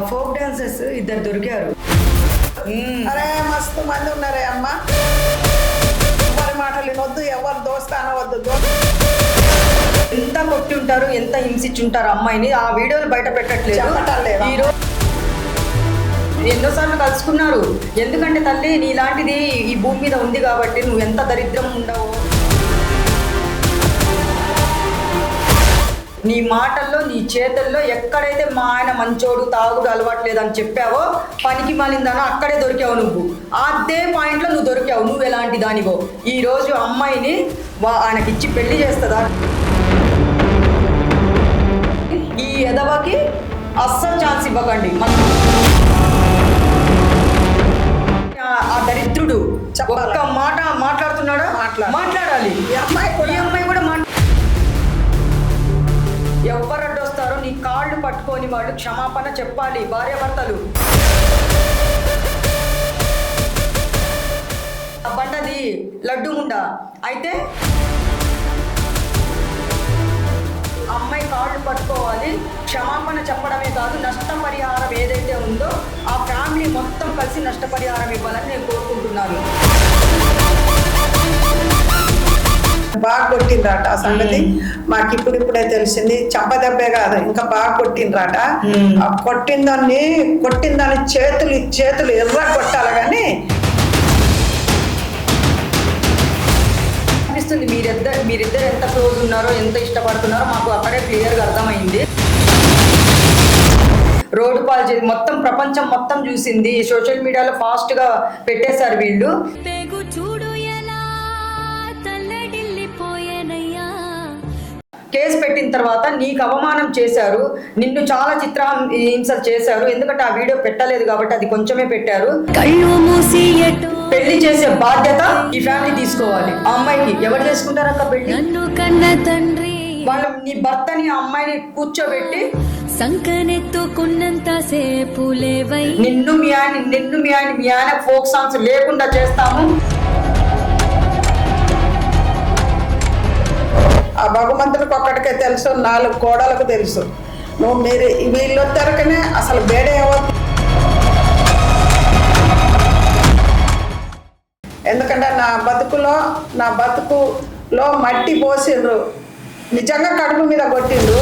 Folk dancers ఇద్దరు దొరికారు. అరే మస్తు మంది ఉన్నారే అమ్మ. ఎవరి మాటలు వినొద్దు, ఎవరు దోస్తానవద్దు. ఎంత కొట్టి ఉంటారు, ఎంత హింసించుంటారు అమ్మాయిని. ఆ వీడియోలు బయట పెట్టట్లేదు. ఈరోజు ఎన్నోసార్లు కలుసుకున్నారు. ఎందుకంటే తల్లి నీలాంటిది ఈ భూమి మీద ఉంది కాబట్టి నువ్వు ఎంత దరిద్రం ఉండవో, నీ మాటల్లో నీ చేతుల్లో ఎక్కడైతే మా ఆయన మంచోడు తాగుడు అలవాట్లేదని చెప్పావో, పనికి మాలిందానో అక్కడే దొరికావు నువ్వు. అదే పాయింట్లో నువ్వు దొరికావు. నువ్వు ఎలాంటి దానివో ఈరోజు అమ్మాయిని ఆయనకిచ్చి పెళ్లి చేస్తుందా? ఈ ఎదవకి అస్సలు ఛాన్స్ ఇవ్వకండి. ఆ దరిద్రుడు ఒక్క మాట మాట్లాడుతున్నాడా? మాట్లాడాలి. ఈ అమ్మాయి కూడా ఎవరు అడ్డొస్తారో నీ కాళ్ళు పట్టుకొని వాళ్ళు క్షమాపణ చెప్పాలి. భార్యాభర్తలు బండది లడ్డు ముండా అయితే అమ్మాయి కాళ్ళు పట్టుకోవాలి. క్షమాపణ చెప్పడమే కాదు, నష్టపరిహారం ఏదైతే ఉందో ఆ ఫ్యామిలీ మొత్తం కలిసి నష్టపరిహారం ఇవ్వాలని నేను కోరుకుంటున్నాను. బాగా కొట్టిండ్రాట ఆ సంగతి మాకు ఇప్పుడిప్పుడే తెలిసింది. చంపదెబ్బే కాదు, ఇంకా బాగా కొట్టిండ్రాట. కొట్టిన దాన్ని చేతులు ఎర్ర కొట్టాలి. కానీ అనిపిస్తుంది మీరిద్దరు ఎంత క్లోజ్ ఉన్నారో, ఎంత ఇష్టపడుతున్నారో మాకు అక్కడే క్లియర్గా అర్థమైంది. రోడ్డు పాలు చేసి మొత్తం ప్రపంచం మొత్తం చూసింది. సోషల్ మీడియాలో ఫాస్ట్గా పెట్టేశారు వీళ్ళు. కేసు పెట్టిన తర్వాత నీకు అవమానం చేశారు, నిన్ను చాలా హింసలు చేశారు. ఎందుకంటే ఆ వీడియో పెట్టలేదు కాబట్టి అది కొంచెమే పెట్టారు. పెళ్లి చేసే బాధ్యత ఈ ఫ్యామిలీ తీసుకోవాలి. ఆ అమ్మాయికి ఎవరు చేసుకుంటారక్క పెళ్లి? వాళ్ళు నీ భర్తని ఆ అమ్మాయిని కూర్చోబెట్టి సంకనెత్తుకున్నంత సేపు లేవై నిన్ను మీ ఆయన ఫోక్ సాంగ్స్ లేకుండా చేస్తాము. ఆ భగవంతుడికి ఒక్కడికే తెలుసు, 4 కోడలకు తెలుసు. మీరు వీళ్ళు వచ్చారకనే అసలు బేడే అవ్వదు. ఎందుకంటే నా బతుకులో మట్టి పోసిండ్రు. నిజంగా కడుపు మీద కొట్టిండ్రు.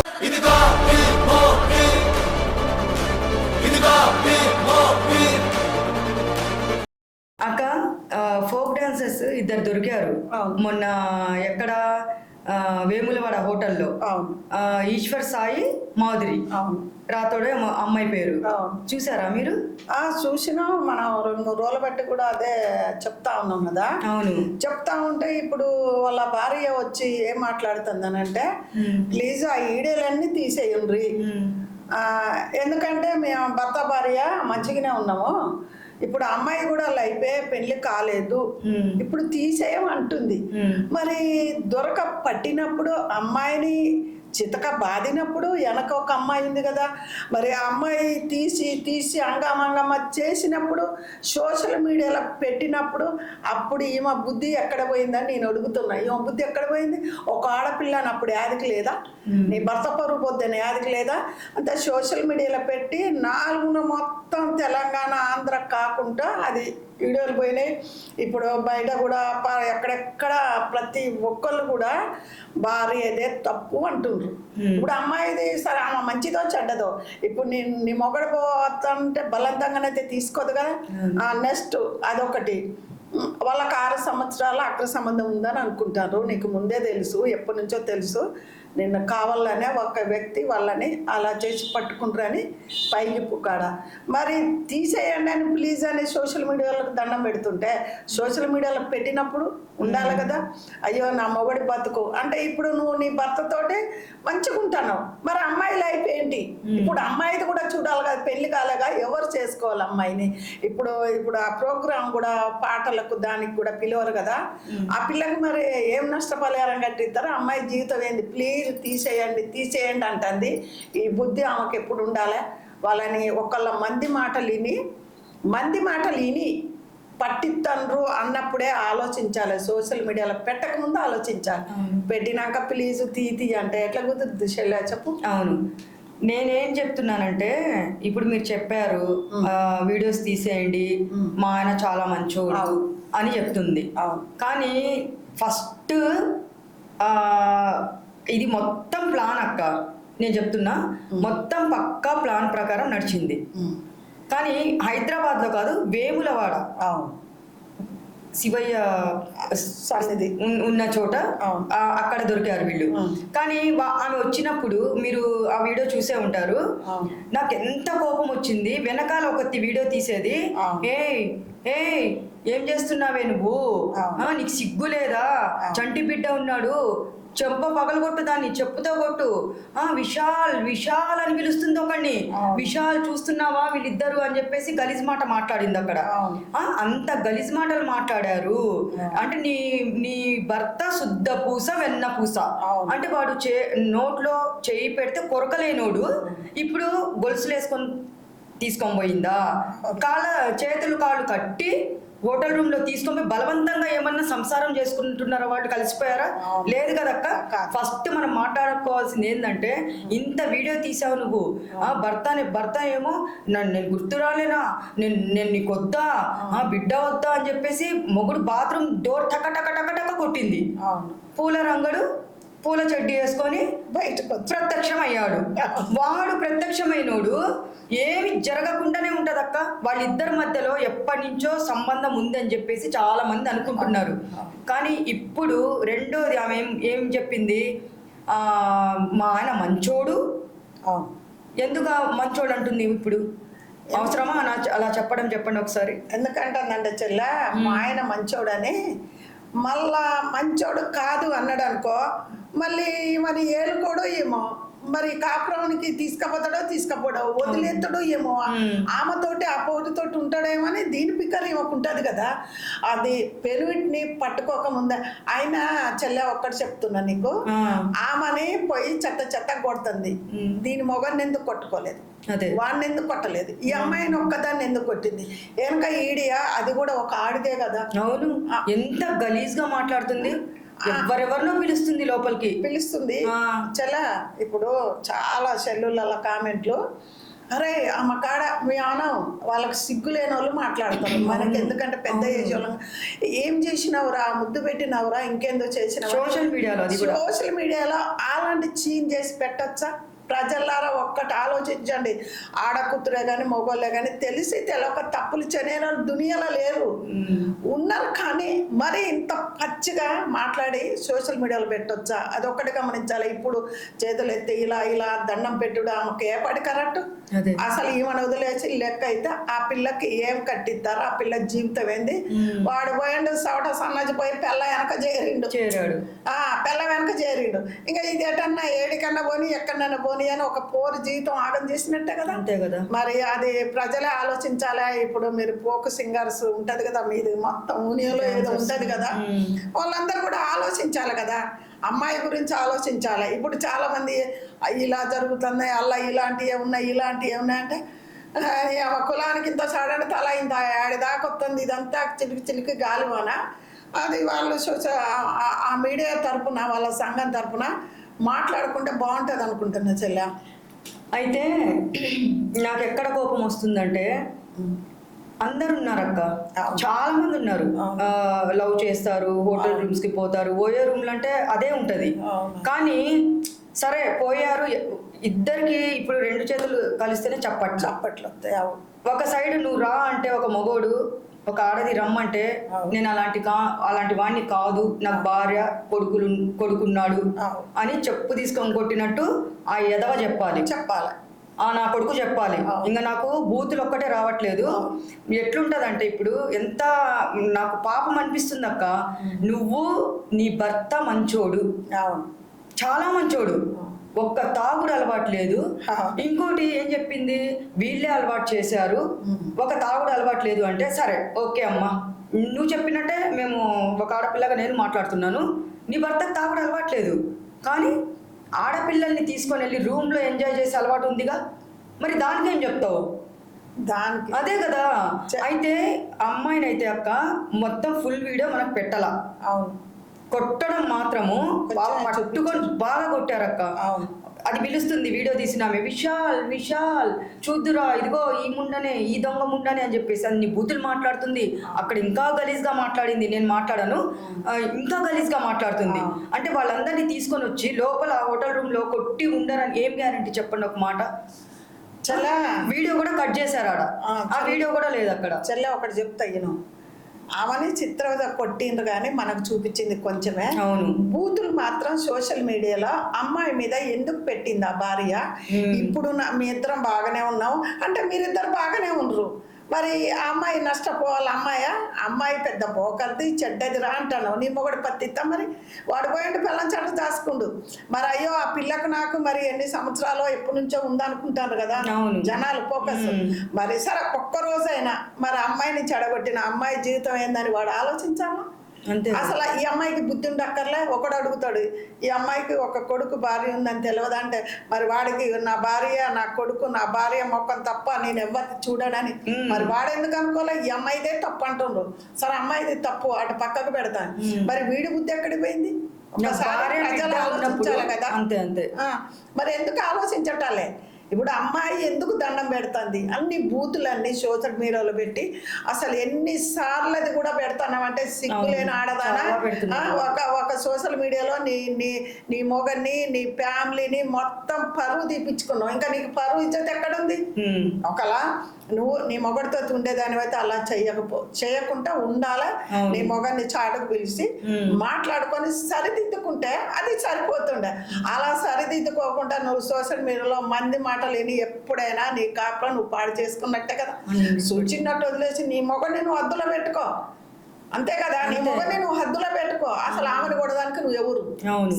అక్క ఫోక్ డాన్సర్స్ ఇద్దరు దొరికారు మొన్న. ఎక్కడ? వేములవాడ హోటల్లో. ఈశ్వర్ సాయి మాధురి రాతోడే అమ్మాయి పేరు. చూసారా మీరు? చూసినాం. మనం 2 రోజులు బట్టి కూడా అదే చెప్తా ఉన్నాం కదా. అవును, చెప్తా ఉంటే ఇప్పుడు వాళ్ళ భార్య వచ్చి ఏం మాట్లాడుతుందనంటే, ప్లీజ్ ఆ ఈడేలన్నీ తీసేయండి. ఎందుకంటే మేము భర్త భార్య మంచిగానే ఉన్నాము. ఇప్పుడు అమ్మాయి కూడా లైఫే పెళ్లి కాలేదు, ఇప్పుడు తీసేయమంటుంది. మరి పట్టినప్పుడు అమ్మాయిని చితక బాదినప్పుడు వెనక ఒక అమ్మాయి ఉంది కదా, మరి ఆ అమ్మాయి తీసి అంగమంగమ్మ చేసినప్పుడు సోషల్ మీడియాలో పెట్టినప్పుడు అప్పుడు ఈమె బుద్ధి ఎక్కడ పోయిందని నేను అడుగుతున్నా. ఈమె బుద్ధి ఎక్కడ పోయింది? ఒక ఆడపిల్లని అప్పుడు యాదికి లేదా? నీ భర్త పరువు పొద్దున యాదికి లేదా? అంతే సోషల్ మీడియాలో పెట్టి 4 మొత్తం తెలంగాణ ఆంధ్ర కాకుండా అది వీడియోలు పోయినాయి. ఇప్పుడు బయట కూడా ఎక్కడెక్కడ ప్రతి ఒక్కళ్ళు కూడా భార్యదే తప్పు అంటుండ్రు. ఇప్పుడు అమ్మాయిది సరే, ఆమె మంచిదో చెడ్డదో, ఇప్పుడు నీ మొగడు పోతుంటే బలవంతంగానైతే తీసుకోదు కదా. నెక్స్ట్ అదొకటి. వాళ్ళకి 6 సంవత్సరాల అక్ర సంబంధం ఉందని అనుకుంటారు. నీకు ముందే తెలుసు, ఎప్పటి నుంచో తెలుసు. నిన్న కావాలనే ఒక వ్యక్తి వాళ్ళని అలా చేసి పట్టుకుంటారని పైకి పుకాడ. మరి తీసేయండి అని ప్లీజ్ అని సోషల్ మీడియాలకు దండం పెడుతుంటే, సోషల్ మీడియాలో పెట్టినప్పుడు ఉండాలి కదా. అయ్యో నా మొగడి బతుకు అంటే ఇప్పుడు నువ్వు నీ భర్తతోటి మంచిగా ఉంటాను, మరి అమ్మాయి లైఫ్ ఏంటి? ఇప్పుడు అమ్మాయిది కూడా చూడాలి కదా. పెళ్లి కాలేగా ఎవరు చేసుకోవాలి అమ్మాయిని? ఇప్పుడు ఆ ప్రోగ్రాం కూడా పాటలకు దానికి కూడా పిలవరు కదా. ఆ పిల్లకి మరి ఏం నష్టపరిహారం కట్టిస్తారో? అమ్మాయి జీవితం ఏంది? ప్లీజ్ తీసేయండి అంటుంది. ఈ బుద్ధి ఆమెకు ఎప్పుడు ఉండాలి? వాళ్ళని ఒకళ్ళ మంది మాటలు విని పట్టిత్తండ్రు అన్నప్పుడే ఆలోచించాలి. సోషల్ మీడియాలో పెట్టకముందు ఆలోచించాలి. పెట్టినాక ప్లీజ్ తీ అంటే ఎట్లా కుదురుతుంది? చెప్పు. అవును, నేనేం చెప్తున్నానంటే ఇప్పుడు మీరు చెప్పారు వీడియోస్ తీసేయండి, మా ఆయన చాలా మంచోడు అని చెప్తుంది. కానీ ఫస్ట్ ఇది మొత్తం ప్లాన్ అక్క, నేను చెప్తున్నా మొత్తం పక్కా ప్లాన్ ప్రకారం నడిచింది. కానీ హైదరాబాద్లో కాదు, వేములవాడ శివయ్య సన్నిధి ఉన్న చోట అక్కడ దొరికారు వీళ్ళు. కానీ ఆమె వచ్చినప్పుడు మీరు ఆ వీడియో చూసే ఉంటారు. నాకు ఎంత కోపం వచ్చింది. వెనకాల ఒక వీడియో తీసేది, ఏం చేస్తున్నావే నువ్వు, నీకు సిగ్గు లేదా, చంటి బిడ్డ ఉన్నాడు, చెంప పగలగొట్టు, దాన్ని చెప్పుతో కొట్టు, విశాల్ విశాల్ అని పిలుస్తుంది ఒకడిని, విశాల్ చూస్తున్నావా వీళ్ళిద్దరు అని చెప్పేసి గలీజ్ మాట మాట్లాడింది అక్కడ. అంత గలీజ్ మాటలు మాట్లాడారు. అంటే నీ భర్త శుద్ధ పూస వెన్న పూస అంటే వాడు నోట్లో చేయి పెడితే కొరకలేనోడు ఇప్పుడు గొలుసులు వేసుకొని తీసుకొని పోయిందా, చేతులు కాళ్ళు కట్టి హోటల్ రూమ్ లో తీసుకొని బలవంతంగా ఏమన్నా సంసారం చేసుకుంటున్నారా, వాళ్ళు కలిసిపోయారా? లేదు కదక్క. ఫస్ట్ మనం మాట్లాడుకోవాల్సింది ఏంటంటే, ఇంత వీడియో తీసావు నువ్వు, భర్త ఏమో నేను గుర్తు రాలేనా, నేను నీకు వద్దా, బిడ్డ వద్దా అని చెప్పేసి మొగుడు బాత్రూమ్ డోర్ టక టక టక టక కొట్టింది. పూల రంగుడు పూల చెడ్డి వేసుకొని బయటకు ప్రత్యక్షమయ్యాడు. వాడు ప్రత్యక్షమైనోడు ఏమి జరగకుండానే ఉంటదక్క. వాళ్ళిద్దరి మధ్యలో ఎప్పటి నుంచో సంబంధం ఉందని చెప్పేసి చాలా మంది అనుకుంటున్నారు. కానీ ఇప్పుడు రెండోది ఆమె ఏం చెప్పింది, మా ఆయన మంచోడు. ఎందుకు మంచోడు అంటుంది ఇప్పుడు? అవసరమా అలా చెప్పండి ఒకసారి. ఎందుకంటే చెల్ల, మా ఆయన మంచోడని మళ్ళా మంచోడు కాదు అన్నాడు అనుకో, మళ్ళీ మరి ఏలుకోడో ఏమో, మరి కాపురానికి తీసుకపోతాడో వదిలేస్తాడో ఏమో, ఆమెతోటి ఆ పోటుతోటి ఉంటాడేమో అని దీని పిక్కర్ ఇవ్వకుంటుంది కదా. అది పెరువిటిని పట్టుకోకముందే ఆయన చెల్లె ఒక్కటి చెప్తున్నా నీకు, ఆమెని పోయి చెత్త కొడుతుంది. దీని మొగన్ని ఎందుకు కొట్టుకోలేదు, వాడిని ఎందుకు కొట్టలేదు, ఈ అమ్మాయిని ఒక్కదాన్ని ఎందుకు కొట్టింది? వెనక ఈడియా అది కూడా ఒక ఆడిదే కదా. అవును, ఎంత గలీజ్ గా మాట్లాడుతుంది, ఎవరెవరినో పిలుస్తుంది. చలా ఇప్పుడు చాలా సెల్లుల కామెంట్లు, అరే ఆమె కాడ మీ అనం వాళ్ళకి సిగ్గు లేని వాళ్ళు మాట్లాడతారు. మనకి ఎందుకంటే పెద్ద ఏజ్ వాళ్ళం, ఏం చేసినవురా, ముద్దు పెట్టినవురా, ఇంకేందో చేసినావు. సోషల్ మీడియాలో అలాంటి చీన్ చేసి పెట్టచ్చా? ప్రజలారా ఒక్కటి ఆలోచించండి. ఆడకూతురే కానీ మగోళ్ళే కానీ తెలిసి తెలవక తప్పులు చేయని దునియాలో లేరు, ఉన్నారు. కానీ మరి ఇంత పచ్చిగా మాట్లాడి సోషల్ మీడియాలో పెట్టొచ్చా? అదొక్కటి గమనించాలి. ఇప్పుడు చేతులు ఎత్తి ఇలా దండం పెట్టుడు ఆమెకు ఏ పడి కరెక్ట్? అసలు ఈమెను వదిలేసి లెక్క అయితే ఆ పిల్లకి ఏం కట్టిస్తారు? ఆ పిల్ల జీవితం ఏంది? వాడు పోయిండు సవట సన్నజి పోయి పెళ్ళ వెనక చేరిండు, పెళ్ళ వెనక చేరిండు. ఇంకా ఇది ఎటన్నా ఏడికన్నా పోని ఎక్కడన్నా పోని అని ఒక పోరు జీవితం ఆగం చేసినట్టే కదా. అంతే కదా. మరి అది ప్రజలే ఆలోచించాలా. ఇప్పుడు మీరు ఫోక్ సింగర్స్ ఉంటది కదా, మీది మొత్తం ఊనియోలో ఏదో ఉంటది కదా, వాళ్ళందరూ కూడా ఆలోచించాలి కదా, అమ్మాయి గురించి ఆలోచించాలి. ఇప్పుడు చాలా మంది ఇలా జరుగుతున్నాయి, అలా ఇలాంటివి ఉన్నాయంటే కులానికి ఇంత సాడని తల ఇంత ఆడిదాకా వస్తుంది, ఇదంతా చిలికి గాలివాన. అది వాళ్ళు ఆ మీడియా తరపున వాళ్ళ సంఘం తరపున మాట్లాడుకుంటే బాగుంటుంది అనుకుంటున్నా చెల్లె. అయితే నాకు ఎక్కడ కోపం వస్తుందంటే, అందరు ఉన్నారు అక్క, చాలా మంది ఉన్నారు, లవ్ చేస్తారు, హోటల్ రూమ్స్ కి పోతారు, ఓయో రూమ్లు అంటే అదే ఉంటది. కానీ సరే పోయారు, ఇద్దరికి ఇప్పుడు రెండు చేతులు కలిస్తేనే చప్పట్లు వస్తాయి. ఒక సైడ్ నువ్వు రా అంటే ఒక మగోడు, ఒక ఆడది రమ్మంటే నేను అలాంటి వాడిని కాదు, నాకు భార్య కొడుకున్నాడు అని చెప్పు తీసుకొని కొట్టినట్టు ఆ ఎదవ చెప్పాలి. నా కొడుకు చెప్పాలి. ఇంకా నాకు బూతులు ఒక్కటే రావట్లేదు. ఎట్లుంటదంటే ఇప్పుడు ఎంత నాకు పాపం అనిపిస్తుంది అక్క. నువ్వు నీ భర్త మంచోడు, చాలా మంచోడు, ఒక్క తాగుడు అలవాటు లేదు. ఇంకోటి ఏం చెప్పింది, వీళ్ళే అలవాటు చేశారు, ఒక తాగుడు అలవాటు లేదు అంటే సరే ఓకే అమ్మా, నువ్వు చెప్పినట్టే మేము ఒక ఆడపిల్లగా నేను మాట్లాడుతున్నాను. నీ భర్తకు తాగుడు అలవాటు లేదు, కానీ ఆడపిల్లల్ని తీసుకొని వెళ్ళి రూమ్లో ఎంజాయ్ చేసే అలవాటు ఉందిగా, మరి దానికేం చెప్తావు? దానికి అదే కదా. అయితే అమ్మాయిని అయితే అక్క మొత్తం ఫుల్ వీడియో మనకు పెట్టాలా. కొట్టడం మాత్రము పట్టుకొని బాగా కొట్టారక్క. అది పిలుస్తుంది వీడియో తీసినామే, విశాల్ విశాల్ చూద్దురా ఇదిగో ఈ ముండనే, ఈ దొంగ ముండనే అని చెప్పేసి అన్ని బూతులు మాట్లాడుతుంది. అక్కడ ఇంకా గలీజ్గా మాట్లాడింది, నేను మాట్లాడాను, ఇంకా గలీజ్గా మాట్లాడుతుంది. అంటే వాళ్ళందరినీ తీసుకొని వచ్చి లోపల హోటల్ రూమ్ లో కొట్టి ఉండరని ఏం గ్యారంటీ చెప్పండి ఒక మాట. చెల్ల వీడియో కూడా కట్ చేశారు ఆడ, ఆ వీడియో కూడా లేదు అక్కడ. చెల్లె ఒకటి చెప్తా నేను, ఆమెని చిత్రవద కొట్టిండ్రు కానీ మనకు చూపించింది కొంచెమే. అవును, బూతులు మాత్రం సోషల్ మీడియాలో అమ్మాయి మీద ఎందుకు పెట్టింది ఆ భార్య? ఇప్పుడు మీ ఇద్దరం బాగానే ఉన్నాం అంటే మీరిద్దరు బాగానే ఉండరు, మరి ఆ అమ్మాయి నష్టపోవాలి. అమ్మాయి పెద్ద బోకల్ది చెడ్డదిరా అంటాను, నీ మొగడు పత్తిస్తా, మరి వాడు పోయిండు పిల్లం చెడ్డ దాచుకుండు. మరి అయ్యో ఆ పిల్లకు నాకు మరి ఎన్ని సంవత్సరాలు ఎప్పటి నుంచో ఉందనుకుంటారు కదా జనాలు ఫోకస్. మరి సరే ఒక్క రోజైనా మరి అమ్మాయిని చెడగొట్టిన అమ్మాయి జీవితం ఏందని వాడు ఆలోచించాలా? అసలు ఈ అమ్మాయికి బుద్ధి ఉండక్కర్లే. ఒకడు అడుగుతాడు, ఈ అమ్మాయికి ఒక కొడుకు భార్య ఉందని తెలియదు అంటే మరి వాడికి నా భార్య నా కొడుకు నా భార్య మొక్కం తప్ప నేను ఎవరికి చూడనని మరి వాడెందుకు అనుకోలే? ఈ అమ్మాయిదే తప్పు అంటుండ్రు. సరే అమ్మాయిది తప్పు అటు పక్కకు పెడతాను, మరి వీడి బుద్ధి ఎక్కడికి పోయింది? ఒకసారి ప్రజలు ఆలోచించాలి కదా. మరి ఎందుకు ఆలోచించటాలే? ఇప్పుడు అమ్మాయి ఎందుకు దండం పెడుతుంది? అన్ని బూతులన్నీ సోషల్ మీడియాలో పెట్టి అసలు ఎన్నిసార్లు అది కూడా పెడతానంటే సిగ్గులేని ఆడదానా? ఒక సోషల్ మీడియాలో నీ మొగన్ని నీ ఫ్యామిలీని మొత్తం పరువు తీపించుకున్నావు, ఇంకా నీకు పరువు ఇచ్చేది ఎక్కడుంది? ఒకలా నువ్వు నీ మొగడితో ఉండేదానివైతే అలా చేయకుండా ఉండాలా? నీ మొగన్ని చాటుకు పిలిచి మాట్లాడుకొని సరిదిద్దుకుంటే అది సరిపోతుండే. అలా సరిదిద్దుకోకుండా నువ్వు సోషల్ మీడియాలో మంది మాటలు విని ఎప్పుడైనా నీ కాపురం నువ్వు పాడు చేసుకున్నట్టే కదా. సూచినట్టు వదిలేసి నీ మొగన్ని నువ్వు హద్దులో పెట్టుకో, అంతే కదా. నీ మొగన్ని నువ్వు హద్దులో పెట్టుకో. అసలు ఆమెను కొడదానికి నువ్వు ఎవరు?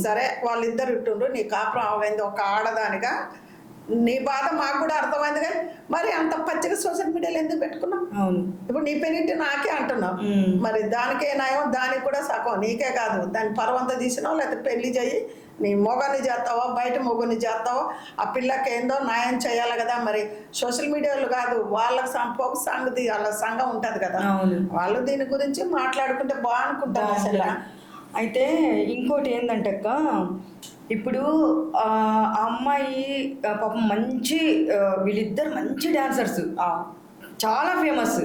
సరే వాళ్ళిద్దరు ఇట్టుండ్రు, నీ కాపురం అవైంది ఒక ఆడదానిగా, నీ బాధ మాకు కూడా అర్థమైంది. కానీ మరి అంత పచ్చిగా సోషల్ మీడియాలో ఎందుకు పెట్టుకున్నావు? ఇప్పుడు నీ పెనిట్టి నాకే అంటున్నావు, మరి దానికే నయం, దానికి కూడా సగం నీకే కాదు. దాని పరవంతా తీసినావు, లేకపోతే పెళ్లి చేయి నీ మొగని చేస్తావో బయట మొగని చేస్తావో ఆ పిల్లకి ఏందో న్యాయం చేయాలి కదా. మరి సోషల్ మీడియాలో కాదు, వాళ్ళకి పోక సంగతి వాళ్ళ సంఘం ఉంటుంది కదా, వాళ్ళు దీని గురించి మాట్లాడుకుంటే బాగునుకుంటారు అసలు. అయితే ఇంకోటి ఏంటంటే అక్క, ఇప్పుడు ఆ అమ్మాయి పాపం మంచి, వీళ్ళిద్దరు మంచి డాన్సర్స్, చాలా ఫేమస్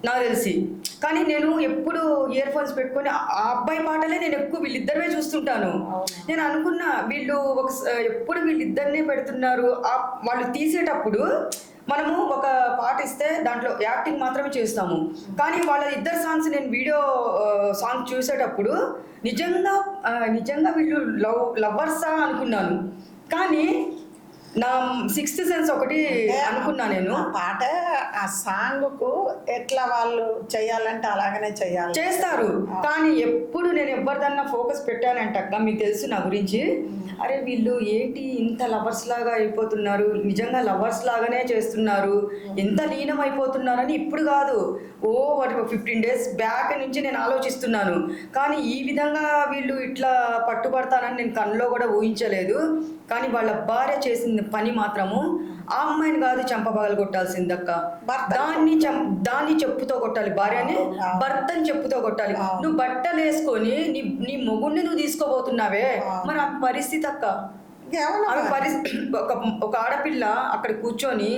నాకు తెలిసి. కానీ నేను ఎప్పుడు ఇయర్ ఫోన్స్ పెట్టుకొని ఆ అబ్బాయి పాటలే నేను ఎక్కువ వీళ్ళిద్దరే చూస్తుంటాను. నేను అనుకున్నా వీళ్ళు ఎప్పుడు వీళ్ళిద్దరినే పెడుతున్నారు. వాళ్ళు తీసేటప్పుడు మనము ఒక పాట ఇస్తే దాంట్లో యాక్టింగ్ మాత్రమే చేస్తాము, కానీ వాళ్ళ ఇద్దరు సాంగ్స్ నేను వీడియో సాంగ్ చూసేటప్పుడు నిజంగా వీళ్ళు లవర్సా అనుకున్నాను. కానీ నా సిక్స్త్ సెన్స్ ఒకటి అనుకున్నా నేను, పాట ఆ సాంగ్ కు ఎట్లా వాళ్ళు చెయ్యాలంటే అలాగనే చేస్తారు. కానీ ఎప్పుడు నేను ఎవరిదన్నా ఫోకస్ పెట్టానంటక్క, మీకు తెలుసు నా గురించి, అరే వీళ్ళు ఏంటి ఇంత లవర్స్ లాగా అయిపోతున్నారు, నిజంగా లవర్స్ లాగానే చేస్తున్నారు, ఎంత లీనం అయిపోతున్నారని ఇప్పుడు కాదు, 15 days బ్యాక్ నుంచి నేను ఆలోచిస్తున్నాను. కానీ ఈ విధంగా వీళ్ళు ఇట్లా పట్టుబడతానని నేను కళ్ళలో కూడా ఊహించలేదు. కానీ వాళ్ళ భార్య చేసిన పని మాత్రము ఆ అమ్మాయిని కాదు చంపబగలు కొట్టాల్సిందక్క, దాన్ని చెప్పుతో కొట్టాలి, భార్యని భర్తని చెప్పుతో కొట్టాలి. నువ్వు బట్టలు వేసుకొని నీ మొగుడిని నువ్వు తీసుకోబోతున్నావే, మరి ఆ పరిస్థితి అక్క, ఆమె పరిస్థితి. ఒక ఆడపిల్ల అక్కడ కూర్చొని